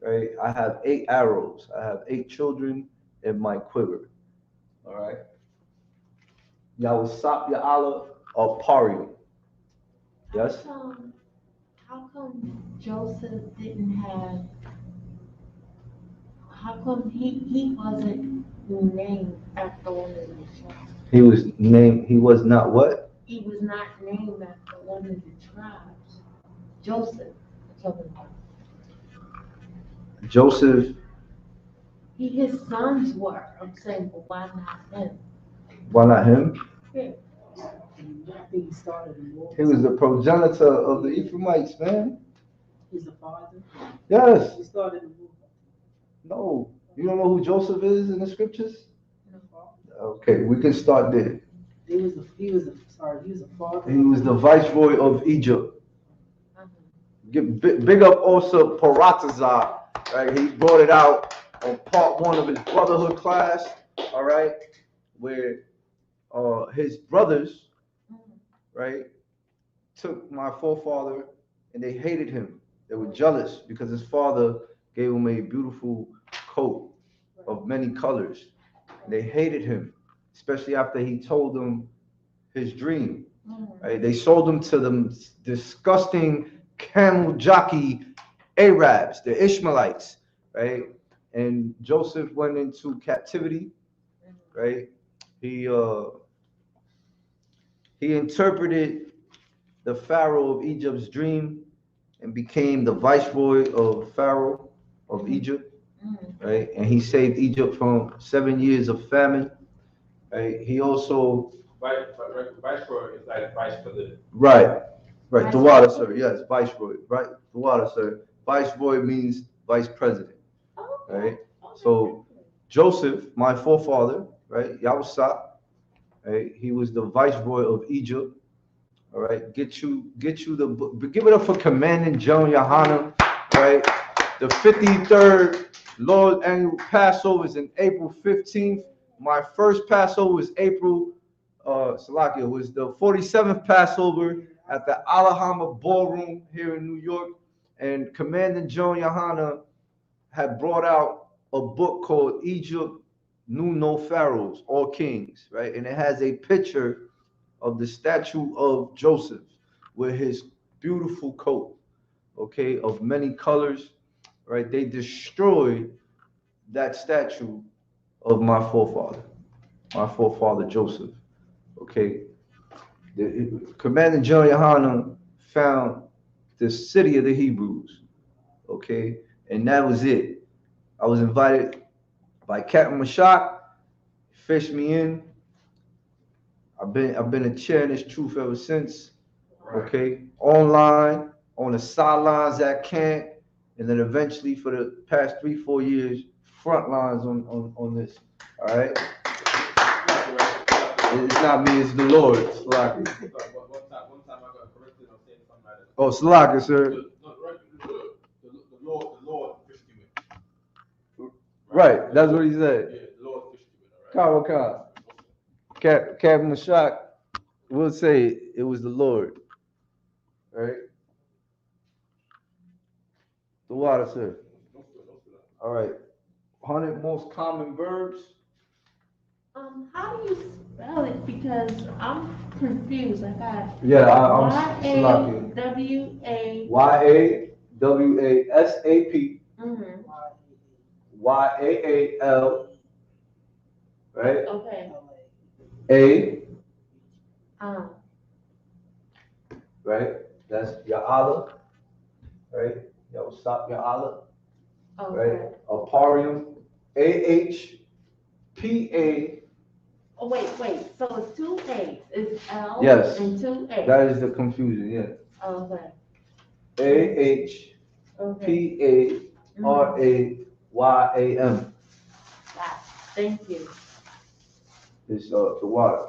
right? I have 8 arrows. I have 8 children in my quiver, all right? Yahweh Yah Allah Aparium, Yes? How come Joseph didn't have, how come he wasn't named after one of the tribes? He was not what? He was not named after one of the tribes. Joseph, I'm talking about. Joseph, His sons were, I'm saying, but why not him? why not him? Yeah. I think he started in war. He was the progenitor of the Ephraimites, man. He's the father. Yes. He started in war. No. You don't know who Joseph is in the scriptures? The father. Okay, we can start there. He was the father. He was the viceroy of Egypt. Uh-huh. Big up also Paratazar, right? He brought it out on part 1 of his brotherhood class, all right, where his brothers, right, took my forefather and they hated him. They were jealous because his father gave him a beautiful coat of many colors. They hated him, especially after he told them his dream. Right? They sold him to the disgusting camel jockey Arabs, the Ishmaelites, right? And Joseph went into captivity, right? He interpreted the Pharaoh of Egypt's dream and became the viceroy of Pharaoh of Egypt, right? And he saved Egypt from 7 years of famine, right? He also Viceroy is like vice president. right, the Viceroy? water, sir. Yes, viceroy, right? The water, sir. Viceroy means vice president, right? So Joseph, my forefather, right? Yahusap, right? He was the viceroy of Egypt. All right, get you the book. Give it up for Commanding General Yohanan, right? The 53rd Lord Annual Passover is in April 15th. My first Passover was April, Salakia, was the 47th Passover at the Alhambra Ballroom here in New York. And Commanding General Yohanan had brought out a book called Egypt Knew No Pharaohs, All Kings, right? And it has a picture of the statue of Joseph with his beautiful coat, okay, of many colors, right? They destroyed that statue of my forefather Joseph, okay? Commander General Yohanan found the city of the Hebrews, okay? And that was it. I was invited by Captain Mashak, fished me in. I've been a chair in this truth ever since. Okay, online, on the sidelines at camp, and then eventually for the past 3-4 years, front lines on this. All right, it's not me, it's the Lord. Salaka. One time I got corrected on saying something like that. Oh, Salaka, sir. The Lord fished you in. Right, that's what he said. Yeah, the Lord fished you in, all right? Kawaka. Captain Mashak will say it was the Lord. Right? The water, sir. All right. 100 most common verbs. How do you spell it? Because I'm confused. I got Yeah, I'm Y-A-W-A. YAWASAP. Mm-hmm. YAAL. Right? Okay. A. Um, Right? That's Ya'ala. Right? Yahusap Ya'ala. Right? okay. Aparium. AHPA. Oh, wait. So it's 2 A's. It's L Yes. and 2 A's. That is the confusion, yeah. Okay. AHPARAYAM. Thank you. It's the water.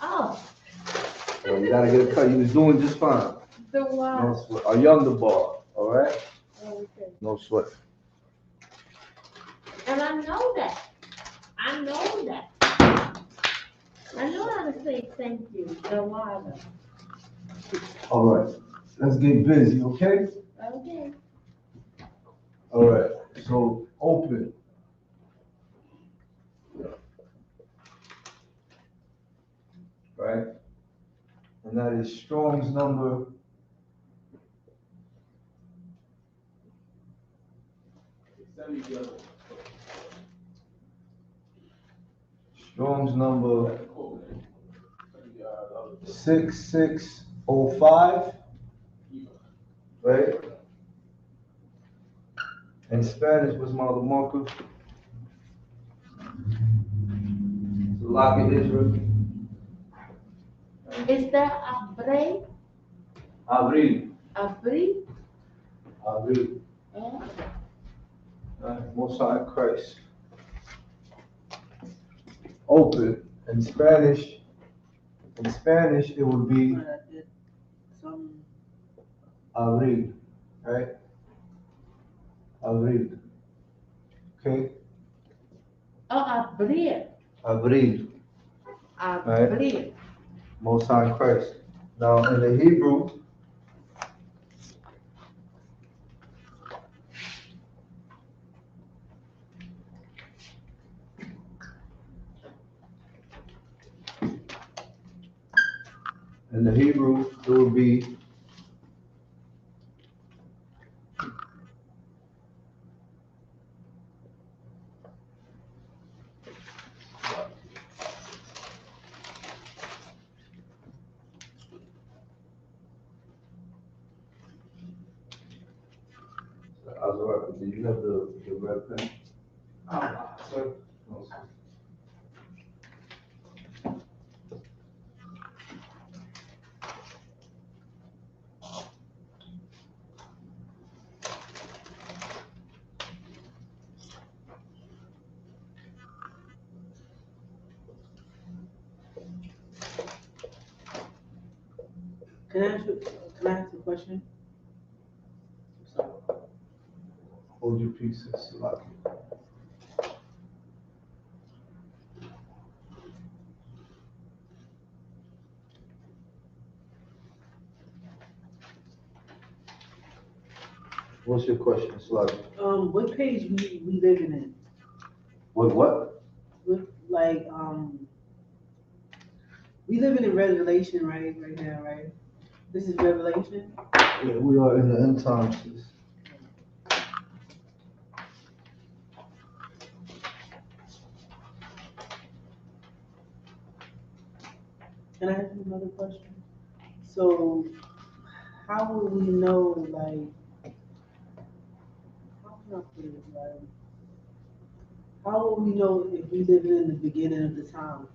Oh, So you gotta get a cut. You was doing just fine. the water. No sweat. A younger bar, all right? Okay. No sweat. And I know that. I know how to say thank you. The water. All right. Let's get busy, okay? Okay. All right. So open. Right? and that is Strong's number 6605, right? In Spanish was Mother Marcus. The lock of Israel. Is that Abril? Abril. Abril? Abril. Yeah. Most High Christ. Open. In Spanish, it would be Some Abril, right? Abril. Okay? Oh, Abril. Abril. Abril. Most High Christ. Now, in the Hebrew, it would be Azariah, do you have the red pen? Sorry. No, sir. Can I ask a question? Sorry. Hold your pieces. Lock it. What's your question, Slug? What page we living in? What? What, like, we living in Revelation, right now, right? This is Revelation? Yeah, we are in the end times. Can I ask you another question? So, how will we know, like, how can I put it, like, how will we know if we living in the beginning of the time?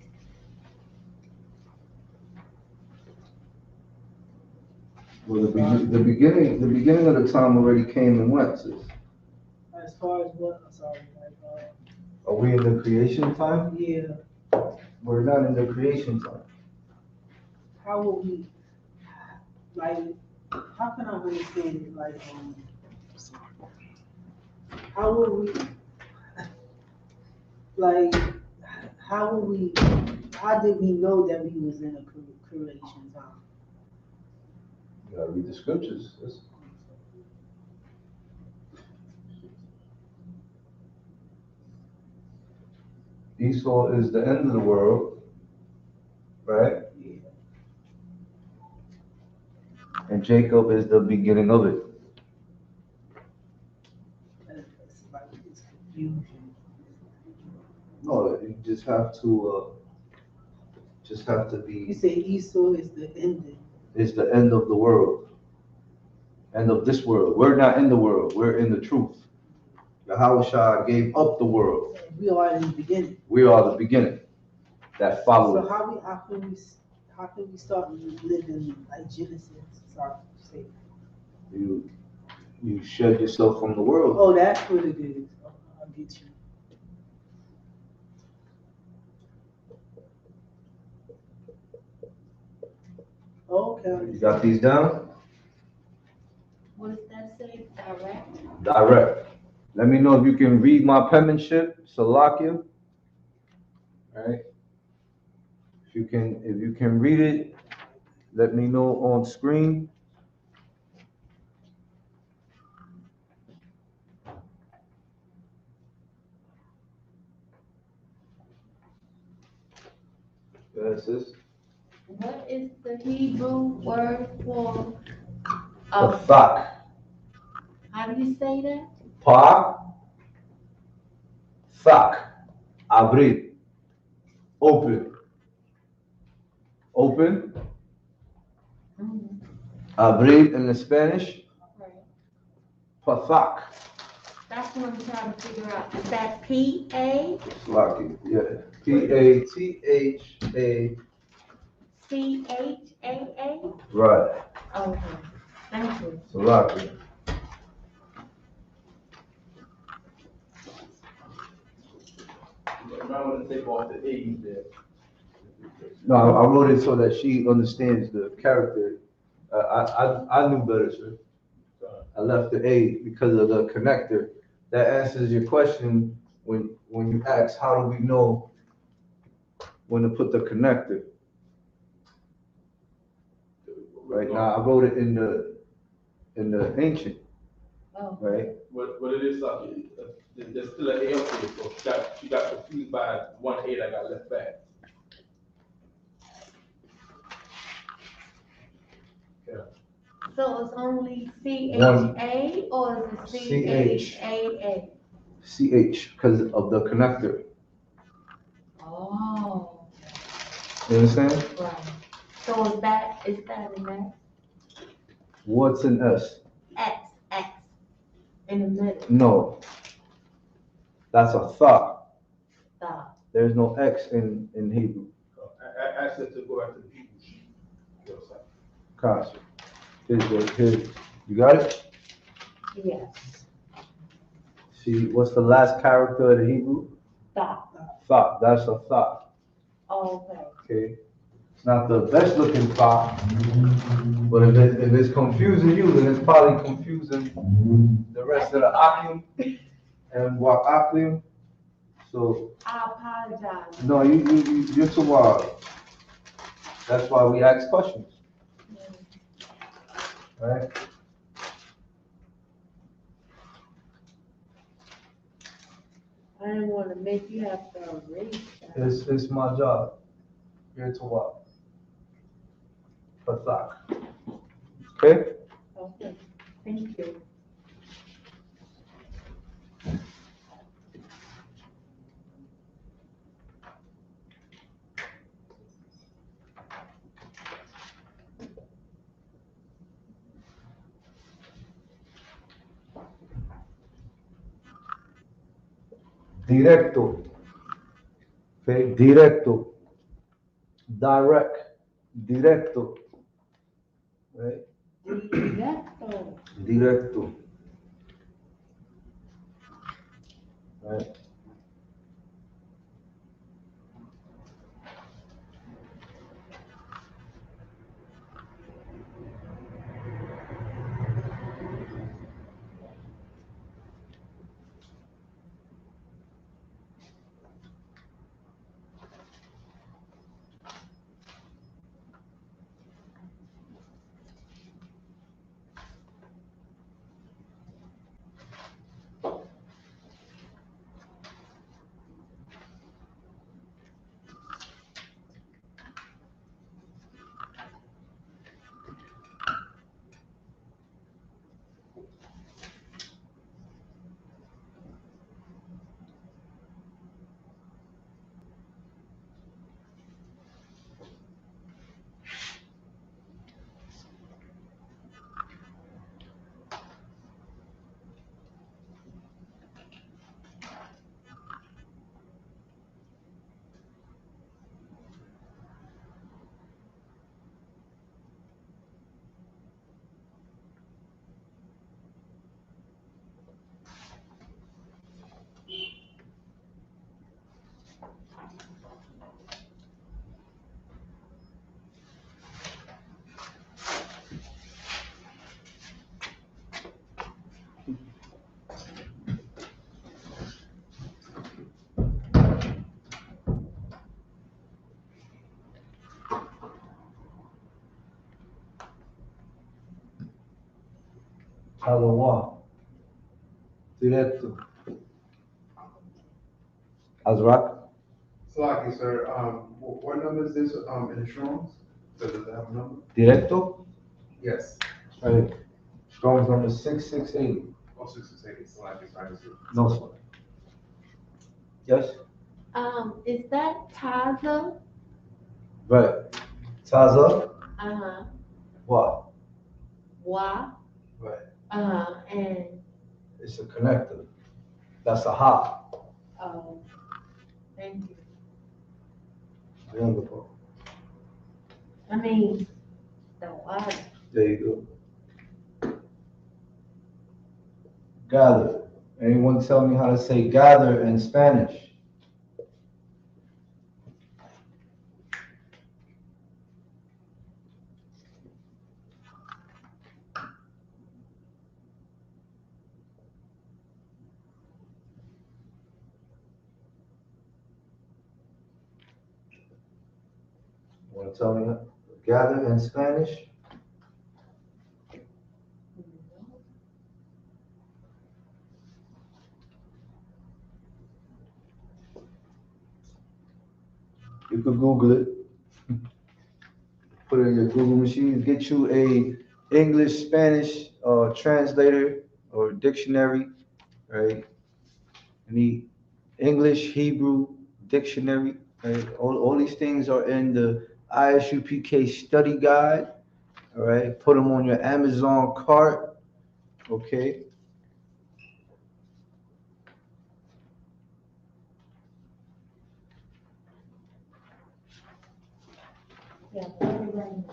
Well, the beginning of the time already came and went, sis. As far as what, I'm sorry, like, Are we in the creation time? yeah, We're not in the creation time. how will we, like, how can I understand it, like, how will we, like, how did we know that we was in a creation time? You gotta read the scriptures, sis. Esau is the end of the world, right? Yeah. And Jacob is the beginning of it. It's like, it's confusion. No, you just have to You be, say Esau is the ending. it's the end of the world. End of this world. We're not in the world, we're in the truth. Yahushua gave up the world. We are in the beginning. We are the beginning that So follows. how can we start living like Genesis? Sorry, say. You shed yourself from the world. Oh, that's what it is. Oh, I'll get you. Okay. You got these down? What does that say? Direct? Direct. Let me know if you can read my penmanship, Salakia. Alright. If you can read it, let me know on screen. Yes, sis. what is the Hebrew word for, Pathak. how do you say that? Pathak. Abrir. Open. Open. Mm, Abrir in the Spanish. right. Pathak. That's what I'm trying to figure out. Is that P-A? Lucky. Yeah. Patha. C-H-A-A? Right. Okay, thank you. Lucky. You might want to take off the A's there. No, I wrote it so that she understands the character. I knew better, sir. I left the A because of the connector. That answers your question when you ask, how do we know when to put the connector? Right now, I wrote it in the ancient, Oh, right? What it is, there's still an A up there, so she got confused by one A that got left back. so it's only C-H-A or is it C-H. C-H-A-A? CH, because of the connector. Oh, You understand? right. So is that an X? What's an S? X in the middle, No. That's a tha. stop. There's no X in Hebrew. I asked her to go after the Hebrew sheet. Gotcha. Here. You got it? Yes, See, what's the last character of the Hebrew? stop. Tha. That's a tha. Okay. Okay. It's not the best looking tha, but if it's confusing you, then it's probably confusing the rest of the akim and what akim. So I apologize. no, you're too wild. That's why we ask questions, right? I didn't want to make you have to erase that. It's my job. You're too wild. Pathak. Okay? Okay, thank you. Directo. Okay? Directo. Direct. Directo. Right? Directo. Directo. Right? Shalom. Directo. Azrak. Slocky, sir, what number is this, in the Strong's? So does it have a number? Directo? Yes. Right. Strong's number 6680. Oh, 668, so like it's right. No, sir. Yes? Is that Taza? Right. Taza? Uh-huh. What? Wa? Right. And, It's a connector. That's a hop. thank you. Wonderful. I mean, the water. There you go. Gather. Anyone tell me how to say gather in Spanish? Want to tell me gather in Spanish? You could Google it. Put it in your Google machine. Get you a English Spanish translator or dictionary, right? Any English Hebrew dictionary, right? All these things are in the ISUPK study guide. All right, put them on your Amazon cart. Okay. Yeah, right.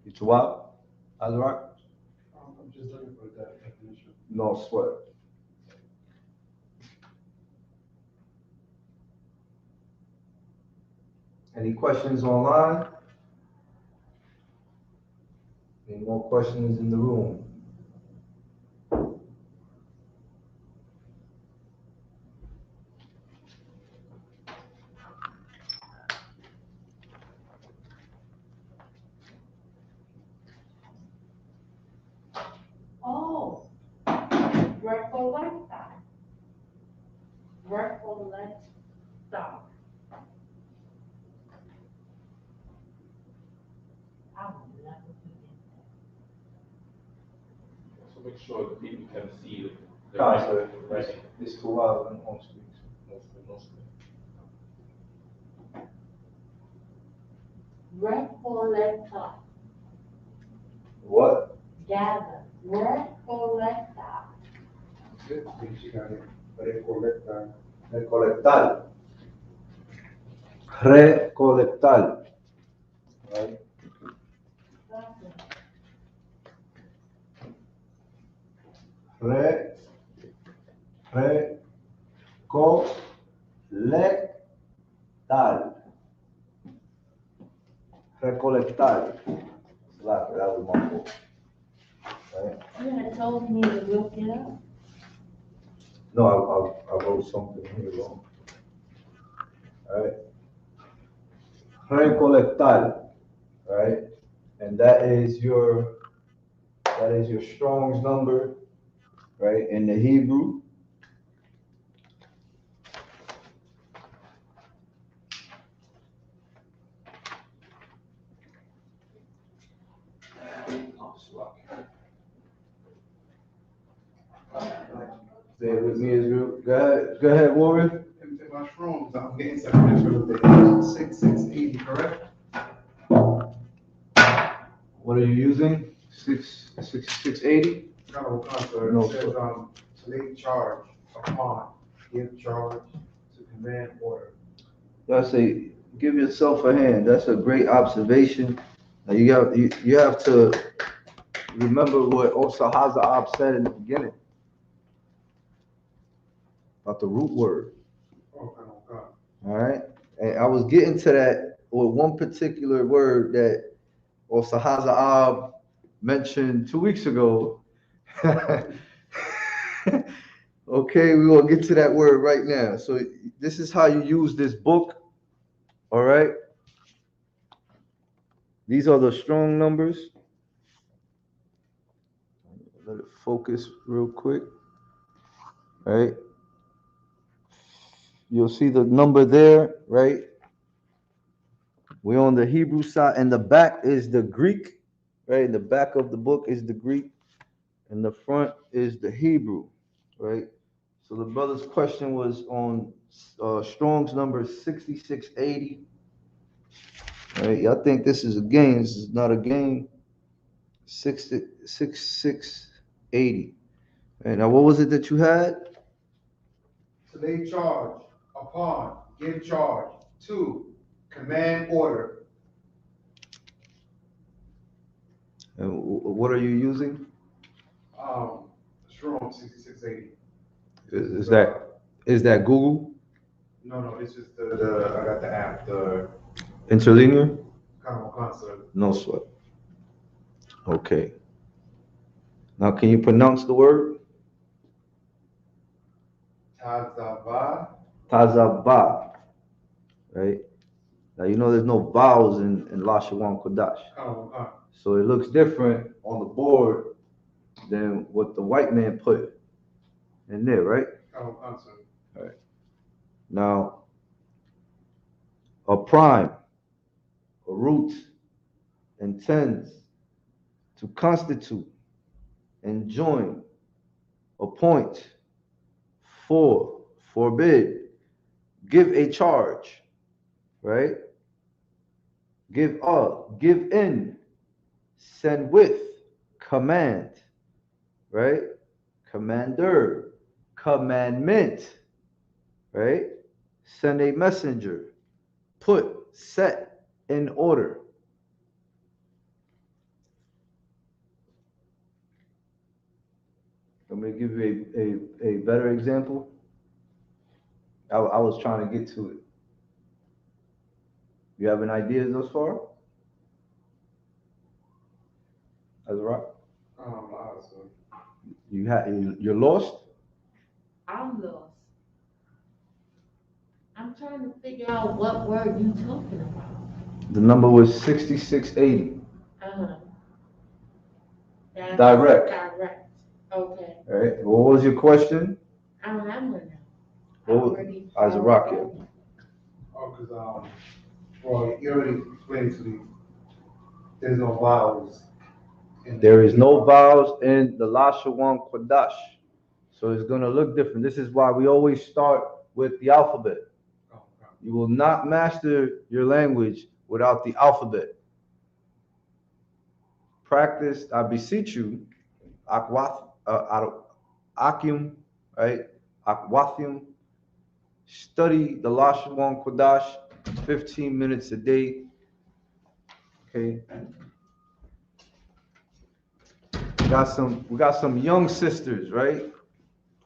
It's what? Azrak? I'm just looking for that definition. No sweat. Any questions online? Any more questions in the room? Oh, recollect that. Recollect that. I will never forget So make sure the people can see the Counselor, writing. it's too loud on home screen. No screen. that. Recollect that. What? Gather. Recollect that. Good, I think she got it. Recolectar. Recolectar. Recolectar. Right? Re, recolectar. Recolectar. That was my fault. Right? You had told me to look it up. No, I wrote something here wrong. All right. Recolectar. Right? And that is your Strong's number, right? In the Hebrew. Say it with me, Israel. Go ahead, Warren. In my Strong's, I'm getting some picture of the 6680, correct? What are you using? 680? No, sir. No, It says, sir. to take charge upon, give charge to command order. I say, give yourself a hand. That's a great observation. Now you have to remember what Osa Haza'ab said in the beginning about the root word. Okay, okay. All right. And I was getting to that with one particular word that Osahaza mentioned 2 weeks ago. Okay, we're gonna get to that word right now. So this is how you use this book. All right. These are the strong numbers. Let it focus real quick. All right. You'll see the number there, right? We're on the Hebrew side, and the back is the Greek, right? The back of the book is the Greek, and the front is the Hebrew, right? So the brother's question was on Strong's number 6680. Right? Y'all think this is a game. This is not a game. 6680. Right, now, what was it that you had? To lay charge upon, give charge to, command order. And what are you using? Strong 6680. Is that Google? No, it's just the I got the app, the Interlinear? Common Concert. No sweat. Okay. Now, can you pronounce the word? Tazava. Tazaba. Right? Now, you know there's no vowels in Lashawan Qadash. So it looks different on the board than what the white man put in there, right? Common Concert. All right. Now, a prime, a root, intends to constitute, enjoin, appoint, forbid, give a charge, right? Give in, send with, command, right? Commander, commandment, right? Send a messenger, put, set in order. I'm going to give you a better example. I was trying to get to it. You have an idea thus far? Azra? You're lost? I'm lost. I'm trying to figure out what word you talking about. The number was 6680. That's Direct. Direct. Okay. All right. What was your question? I don't have one now. Azra. Oh, because well, you already explained to me. There's no vowels. There is no vowels in the Lashawan Qadash. So it's going to look different. This is why we always start with the alphabet. You will not master your language without the alphabet. Practice, I beseech you, akim, right? Akwathium. Study the Lashawan Qadash 15 minutes a day. Okay. We got some young sisters, right?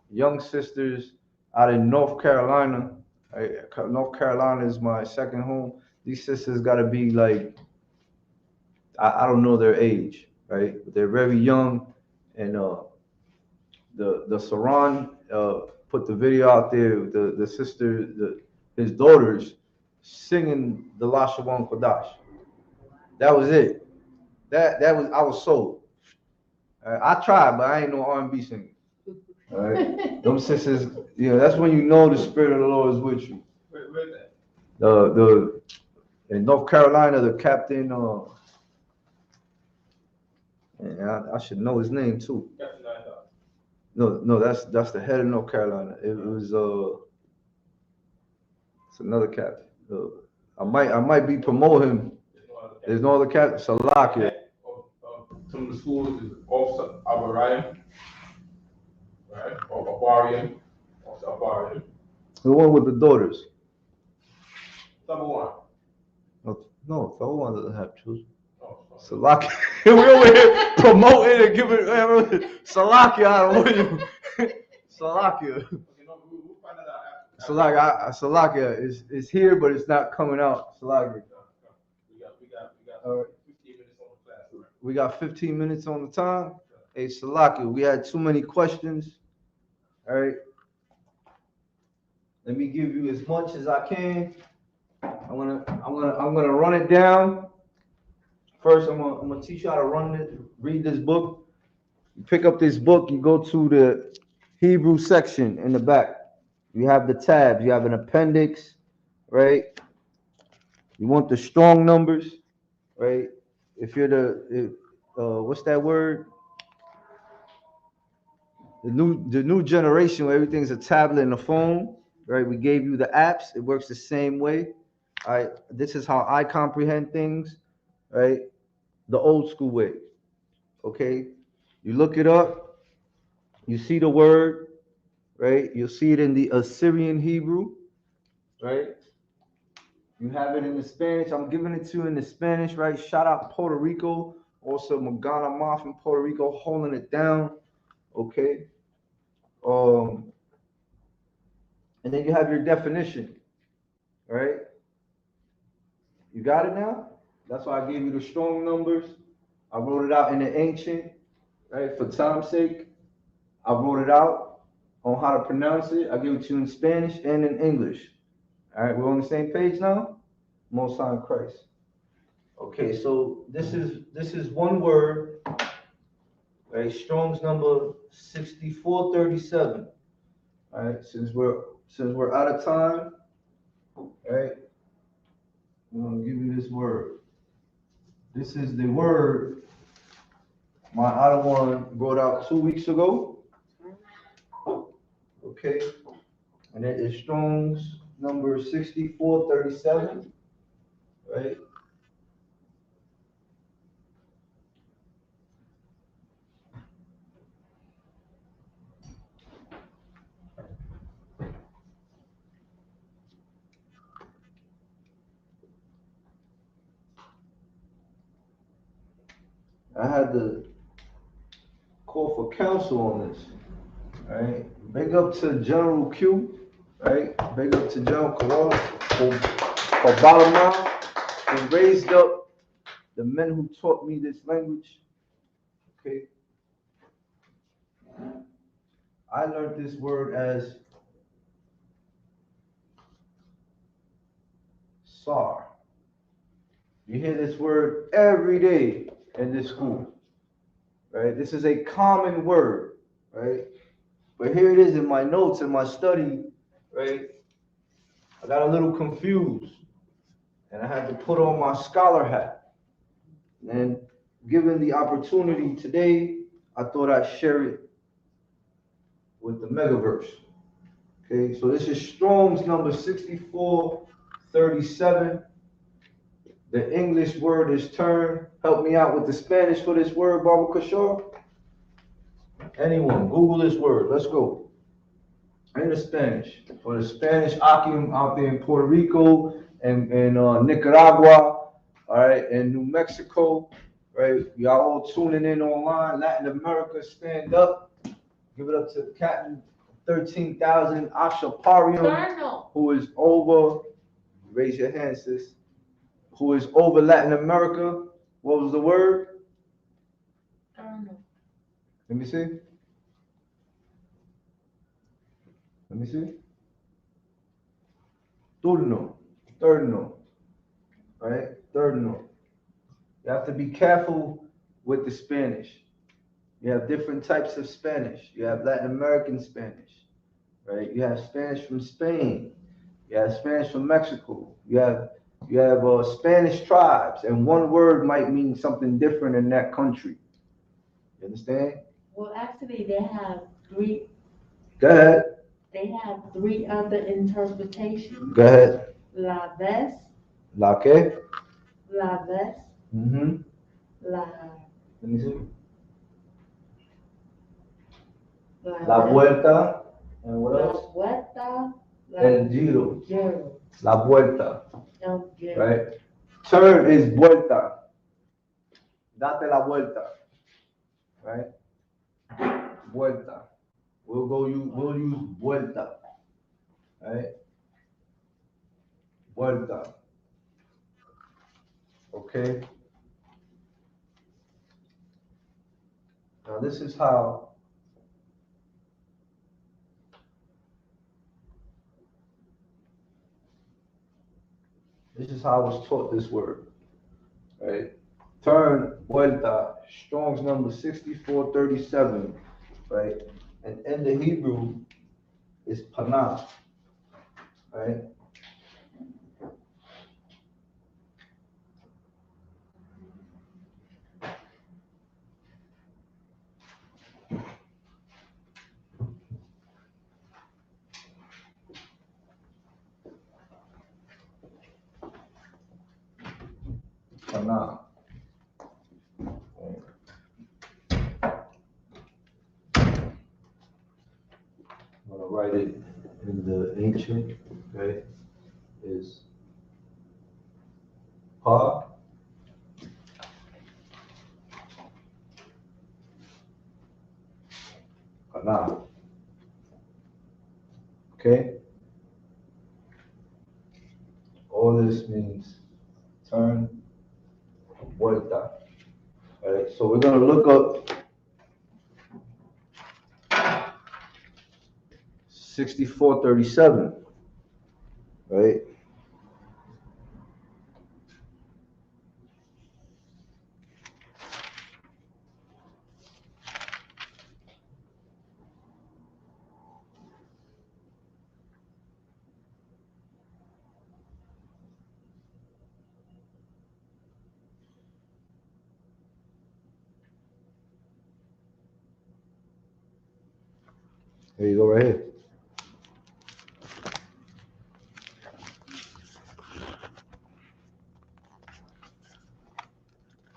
Young sisters out in North Carolina. Right? North Carolina is my second home. These sisters got to be like, I don't know their age, right? But they're very young, and the Saran put the video out there. The sister, his daughters, singing the Lashawan Qadash. That was it. That was I was sold. I tried, but I ain't no R&B singer. All right, them sisters, that's when you know the spirit of the Lord is with you. Where's that? The in North Carolina, the captain. I should know his name too. No, that's the head of North Carolina. It was it's another captain. I might be promoting him. There's no other captain. Salakia. Some of the schools is Officer Abarian, right? Or Abarian, Officer Abarian. The one with the daughters. Number one. No, the one doesn't have children. Sorry. Salakia. We over here promoting and giving Salakia out of William. Salakia. Okay, no, we'll find that out after. Salakia is here, but it's not coming out. Salakia. We got All right. 15 minutes on the class, right? We got 15 minutes on the time. Hey, Salakia, we had too many questions. All right. Let me give you as much as I can. I'm gonna run it down. First, I'm gonna teach you how to read this book. You pick up this book, you go to the Hebrew section in the back. You have the tabs, you have an appendix, right? You want the strong numbers, right? If you're what's that word? The new generation where everything's a tablet and a phone, right? We gave you the apps. It works the same way. All right. This is how I comprehend things, right? The old school way. Okay. You look it up. You see the word, right? You'll see it in the Assyrian Hebrew, right? You have it in the Spanish. I'm giving it to you in the Spanish, right? Shout out Puerto Rico. Also, Magana Ma from Puerto Rico holding it down. Okay. And then you have your definition, right? You got it now? That's why I gave you the strong numbers. I wrote it out in the ancient, right? For time's sake, I wrote it out on how to pronounce it. I give it to you in Spanish and in English. All right, we're on the same page now? Most High in Christ. Okay, so this is one word, right? Strong's number 6437. All right, since we're out of time, right? I'm gonna give you this word. This is the word my other one brought out 2 weeks ago. Okay, and it is Strong's number 6437. Right. I had to call for counsel on this. Right. Big up to General Q. Right. Big up to General Kawhi for bottom line and raised up the men who taught me this language. Okay. I learned this word as SAR. You hear this word every day in this school, right? This is a common word, right? But here it is in my notes, in my study, right? I got a little confused and I had to put on my scholar hat. And given the opportunity today, I thought I'd share it with the Megaverse. Okay, so this is Strong's number 6437. The English word is turn. Help me out with the Spanish for this word, Baba Kashar. Anyone, Google this word. Let's go. In the Spanish. For the Spanish Akim out there in Puerto Rico and Nicaragua, all right, and New Mexico, right? Y'all all tuning in online. Latin America, stand up. Give it up to Captain 13,000 Ashaparium, who is over. Raise your hand, sis. Who is over Latin America. What was the word? Let me see. Let me see. Turno. Turno. Right? Turno. You have to be careful with the Spanish. You have different types of Spanish. You have Latin American Spanish. Right? You have Spanish from Spain. You have Spanish from Mexico. You have Spanish tribes, and one word might mean something different in that country. You understand? Well, actually, they have three. Go ahead. They have three other interpretations. Go ahead. La vez. La qué? La vez. Mm-hmm. La. Let me see. La vuelta. And what La else? vuelta. El giro. Giro. La vuelta. El giro. Right? Turn is vuelta. Date la vuelta. Right? Vuelta. We'll use vuelta. Right? Vuelta. Okay? Now this is how This is how I was taught this word, right? Turn, vuelta, Strong's number 6437, right? And in the Hebrew is panah, right? Panah. I'm gonna write it in the ancient, okay, is pa, panah, okay? All this means turn, vuelta, right? So we're gonna look up 6437, right? There you go, right here.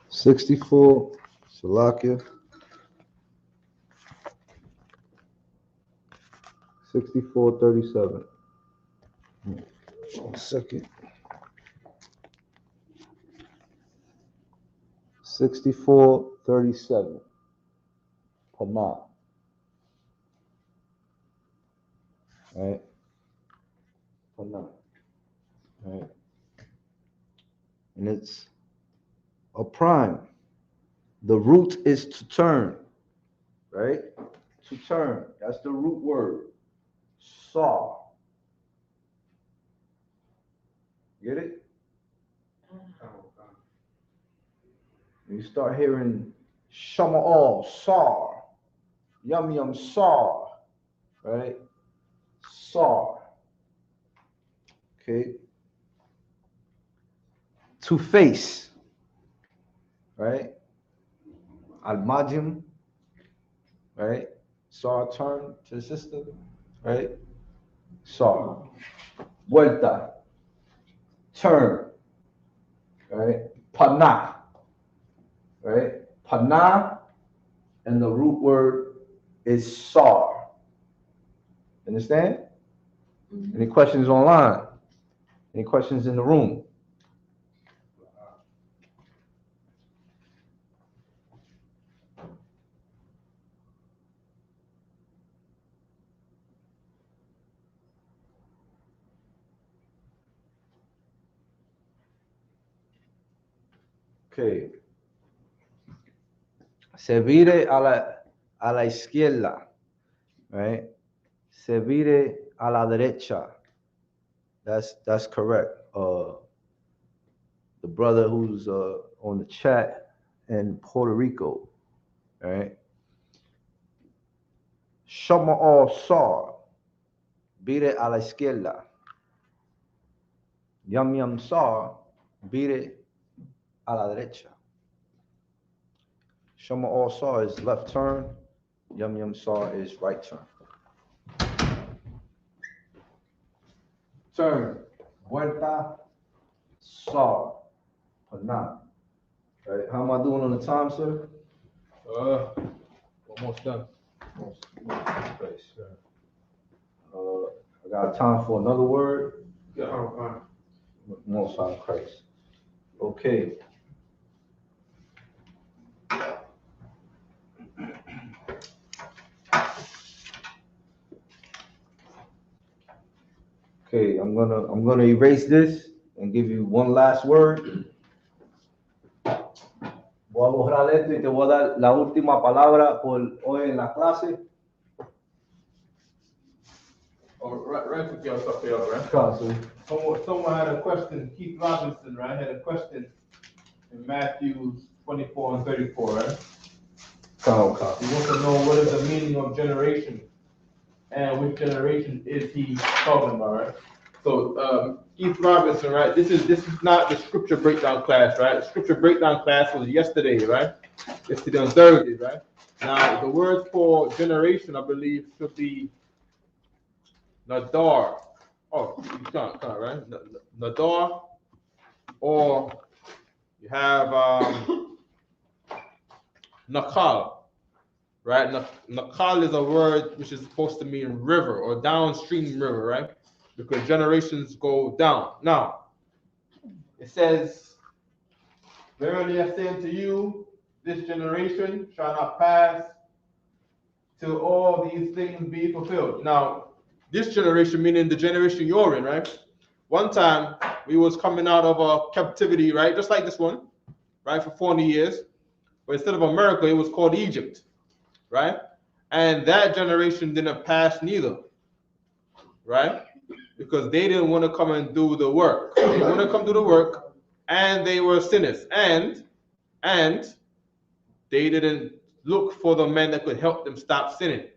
'64, Slovakia. 6437. 1 second. 6437. Panah. Right? Panah. Right? And it's a prime. The root is to turn. Right? To turn. That's the root word. Saw. Get it? You start hearing Shama'al, Sar, Yum Yum Sar, right? Sar. Okay. To face, right? Al-Majim, right? Sar, turn to the sister, right? Sar. Vuelta, turn, right? Panah, right? Panah, and the root word is Sar. Understand? Any questions online? Any questions in the room? Okay. Se vire a la izquierda, right? Se vire a la derecha. That's correct. The brother who's on the chat in Puerto Rico, right? Shama'al Sar, vire a la izquierda. Yum Yum Sar, vire a la derecha. Shama'al Sar is left turn. Yum Yum Sar is right turn. Turn, vuelta, Sar, panah. Right, how am I doing on the time, sir? Almost done. I got time for another word. Yeah, Most High Christ. Okay. Okay, I'm gonna erase this and give you one last word. Voy a borrar esto y te voy a dar la última palabra por hoy en la clase. Oh, right Right, took your stuff here, right? Council. Someone had a question. Keith Robinson, right, had a question in Matthew 24 and 34, right? Council. He wants to know what is the meaning of generation and which generation is he talking about, right? So Keith Robinson, right? This is not the scripture breakdown class, right? The scripture breakdown class was yesterday, right? Yesterday on Thursday, right? Now the word for generation, I believe, should be nadar. Oh, you can't, right? Nadar, or you have nakal. Right? Nakal is a word which is supposed to mean river or downstream river, right? Because generations go down. Now, it says, verily I say unto you, this generation shall not pass till all these things be fulfilled. Now, this generation, meaning the generation you're in, right? One time, we was coming out of a captivity, right? Just like this one, right? For 40 years. But instead of America, it was called Egypt. Right? And that generation didn't pass neither, right? Because they didn't want to come and do the work. They didn't want to come do the work, and they were sinners. And they didn't look for the men that could help them stop sinning.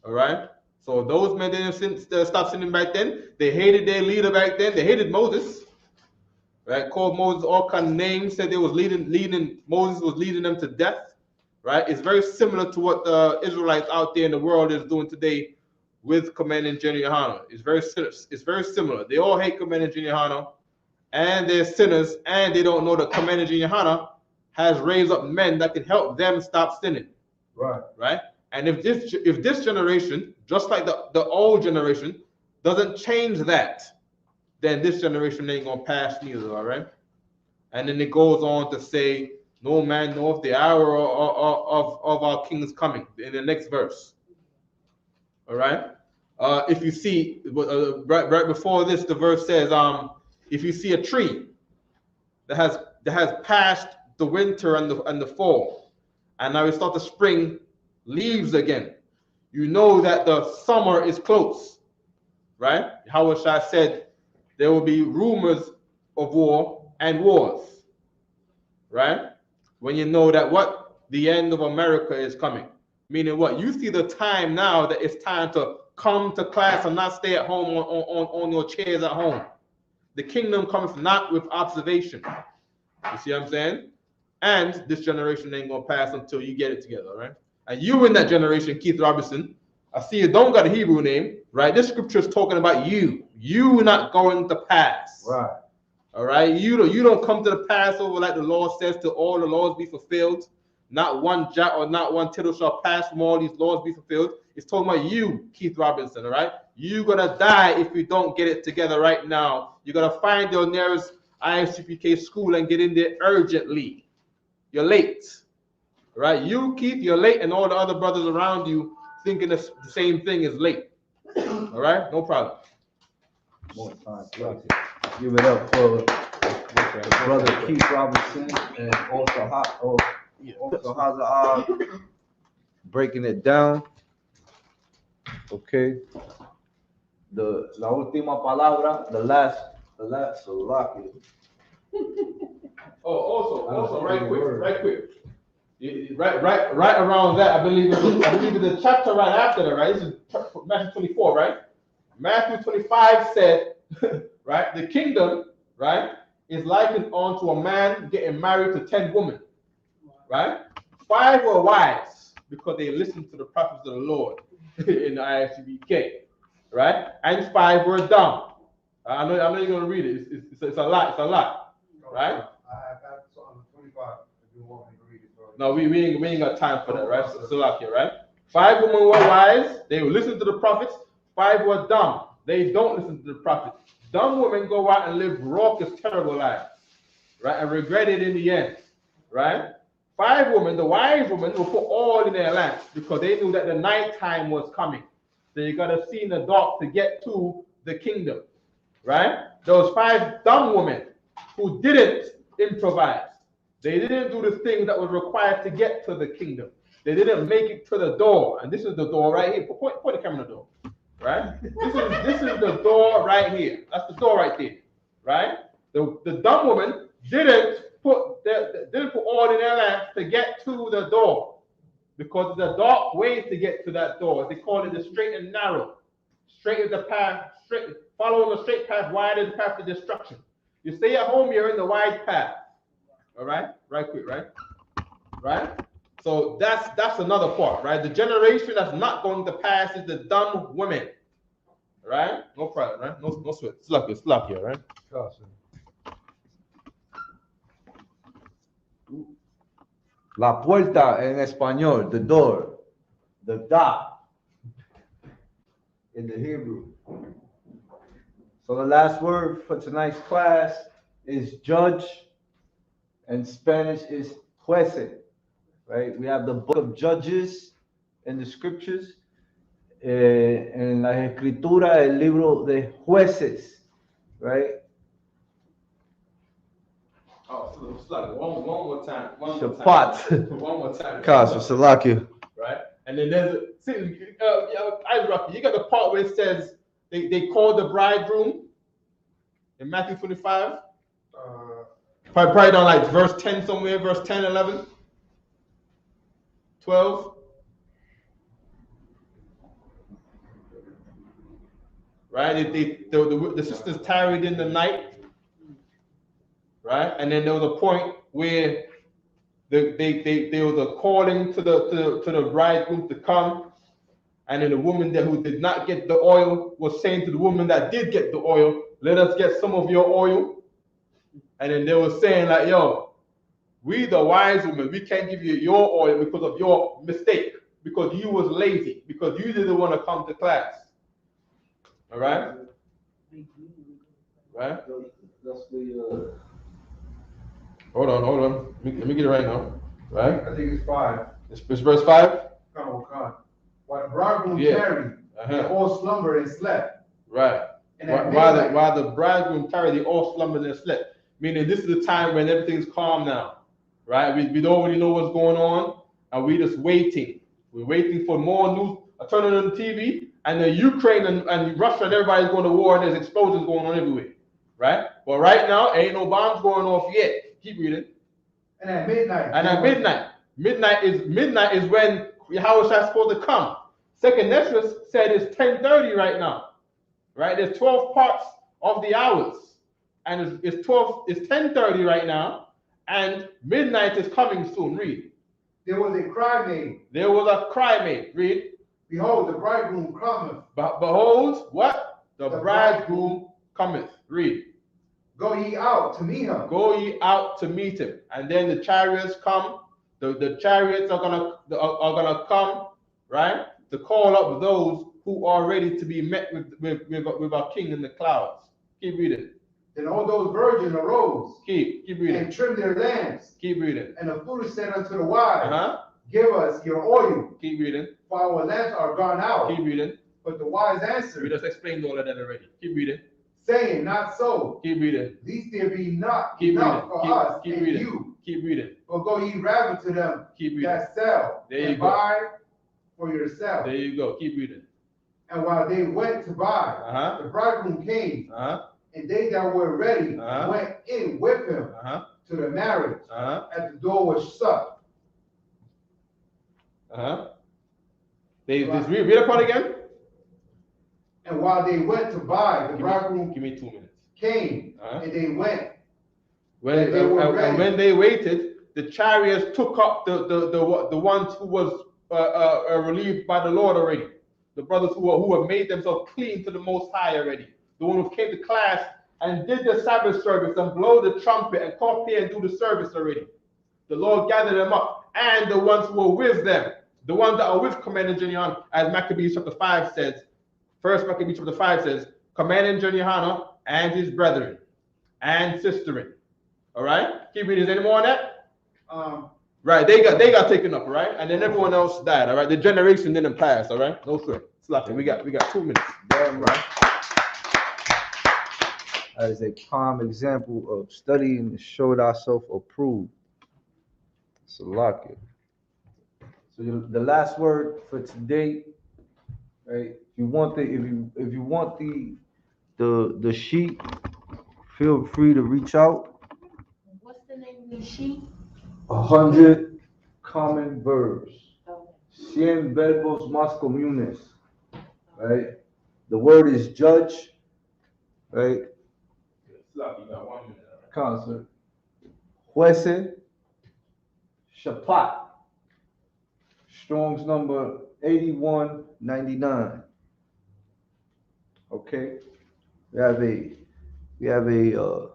All right? So those men didn't stop sinning back then. They hated their leader back then. They hated Moses. Right? Called Moses all kind of names, said they was leading Moses was leading them to death. Right? It's very similar to what the Israelites out there in the world is doing today with Commanding General Hana. It's very similar. They all hate Commanding General Hana, and they're sinners, and they don't know that Commanding General Hana has raised up men that can help them stop sinning. Right. Right? And if this generation, just like the old generation, doesn't change that, then this generation ain't gonna pass neither. All right. And then it goes on to say, no man knoweth the hour of our king is coming, in the next verse. All right. If you see right before this, the verse says, if you see a tree that has passed the winter and the fall, and now it starts to spring leaves again, you know that the summer is close. Right? Hawashai said there will be rumors of war and wars. Right? When you know that what? The end of America is coming. Meaning what? You see the time now that it's time to come to class and not stay at home on your chairs at home. The kingdom comes not with observation. You see what I'm saying? And this generation ain't going to pass until you get it together, right? And you in that generation, Keith Robinson, I see you don't got a Hebrew name, right? This scripture is talking about you. You not going to pass. Right. All right, you don't come to the Passover like the law says till all the laws be fulfilled. Not one jot or not one tittle shall pass from all these laws be fulfilled. It's talking about you, Keith Robinson. All right, you're gonna die if you don't get it together right now. You're gonna find your nearest ISUPK school and get in there urgently. You're late. All right, you Keith, you're late, and all the other brothers around you thinking the same thing is late. All right, no problem. More time. Give it up for brother Keith Robinson and also Hazard breaking it down. Okay. La última palabra, the last Salaki. Oh, also, right quick. Right around that, I believe it's the chapter right after that, right? This is Matthew 24, right? Matthew 25 said, right, the kingdom, right, is likened unto a man getting married to 10 women, right? 5 were wise because they listened to the prophets of the Lord in the ISUBK, right? And 5 were dumb. I know you're gonna read it. It's a lot, right? I have 25 if you want me to read it. No, we ain't got time for that, right? So like here, right? 5 women were wise, they listen to the prophets. 5 were dumb, they don't listen to the prophets. Dumb women go out and live raucous, terrible lives, right? And regret it in the end, right? 5 women, the wise women, will put oil in their lamps because they knew that the nighttime was coming. So you gotta see in the dark to get to the kingdom, right? Those 5 dumb women who didn't improvise. They didn't do the things that was required to get to the kingdom. They didn't make it to the door. And this is the door right here. Point the camera on the door. right? This is the door right here. That's the door right there, right? The dumb woman didn't put oil in their lamps to get to the door, because there's a dark way to get to that door. They call it the straight and narrow. Straight is the path, straight, following the straight path, wide is the path to destruction. You stay at home, you're in the wide path. All right? Right quick, right? Right? So that's another part, right? The generation that's not going to pass is the dumb women. Right? No problem, right? No sweat. It's lucky, right? La puerta en español, the door, the da in the Hebrew. So the last word for tonight's class is judge, and Spanish is juece, right? We have the book of Judges in the scriptures, en la escritura, el libro de jueces, right? Oh, it's like one more time. One more Shapat. time. One more time. Kasha, Salakia. Right? And then there's Isupk, you got the part where it says they called the bridegroom in Matthew 25. Probably down like verse 10 somewhere, verse 10, 11, 12. Right? The sisters tarried in the night. Right? And then there was a point where there was a calling to the bridegroom to come, and then the woman who did not get the oil was saying to the woman that did get the oil, "Let us get some of your oil." And then they were saying like, "Yo, we the wise women, we can't give you your oil because of your mistake, because you was lazy, because you didn't want to come to class." All right? Right? That's the Hold on. Let me get it right now. Right? I think it's 5. It's verse 5? While the bridegroom Yeah. tarried, they all slumbered and slept. Right. And at While midnight, the bridegroom tarried, they all slumbered and slept. Meaning this is the time when everything's calm now. Right? We don't really know what's going on, and we're just waiting. We're waiting for more news. I turn on the TV, and then Ukraine and Russia and everybody's going to war, and there's explosions going on everywhere. Right? But right now, ain't no bombs going off yet. Keep reading. and at midnight, Midnight is when Yahushua is supposed to come. Second Nessus said it's 10:30 right now. Right? There's 12 parts of the hours, and it's 10:30 right now, and midnight is coming soon. Read. there was a cry made. There was a cry made. Read. Behold, the bridegroom cometh. But behold, what? The bridegroom cometh. Read. Go ye out to meet him. Go ye out to meet him. And then the chariots come. The chariots are gonna come, right? To call up those who are ready to be met with our King in the clouds. Keep reading. Then all those virgins arose. Keep reading. And trimmed their lamps. Keep reading. And the foolish said unto the wise, Give us your oil, Keep reading. for our lamps are gone out. Keep reading. But the wise We answered, just explained all of that already. Keep reading. saying, Not so, Keep reading. lest there be not Keep enough reading. for us Keep and reading. you. Keep reading. But go ye rather to them Keep reading. that sell, There you and go. buy for yourself. There you go. Keep reading. And while they went to buy, the bridegroom came, and they that were ready went in with him to the marriage, and the door was shut. Read that part again. And while they went to buy, the bridegroom Give me 2 minutes. came, and they went. When they waited, the chariots took up the ones who was relieved by the Lord already. The brothers who have made themselves clean to the Most High already. The one who came to class and did the Sabbath service and blow the trumpet and come up here and do the service already. The Lord gathered them up, and the ones who were with them, the ones that are with Commander Johanna, as Maccabees chapter 5 says. First Maccabees chapter 5 says, Commander Johanna and his brethren and sisterin. All right? Keep reading. Is there any more on that? Right, they got taken up, all right? And then everyone else died, all right? The generation didn't pass, all right? No sweat. It's lucky. We got 2 minutes. damn right. That is a prime example of studying to show thyself approved. Salakia. So the last word for today right? If you want the sheet, feel free to reach out. What's the name of the sheet? 100 common verbs. Okay. 100 verbos más comunes. Right? The word is judge. Right? Slap, you got 1 minute. Concert. Juece. Shapat. Strong's number 8199. Okay? We have a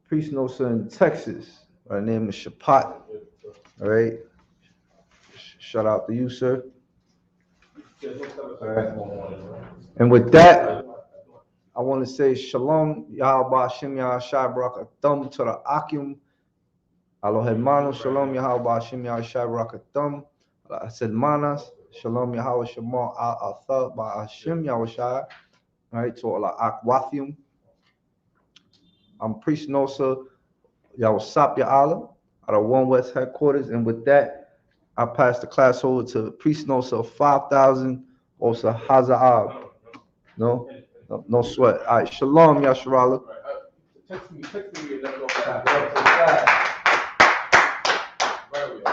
priest nosa in Texas by the name of Shapat. All right. Shout out to you, sir. All right. And with that, I want to say shalom, Yahweh Hashem Yahshai Barakatum to the Akim. A los hermanos, shalom, Yahweh Hashem Yahshai Barakatum. A las hermanas, shalom, Yahweh Shema Al-Atha by Hashem Yahshai. All right, to Allah Akwathium. I'm Priest Nosa, Isupk Onlineclasses out of One West headquarters. And with that, I pass the class over to Priest Nosa 5000, also Haza'ab. No sweat. All right, shalom, Yasharala. Text me, and let me know. Right away.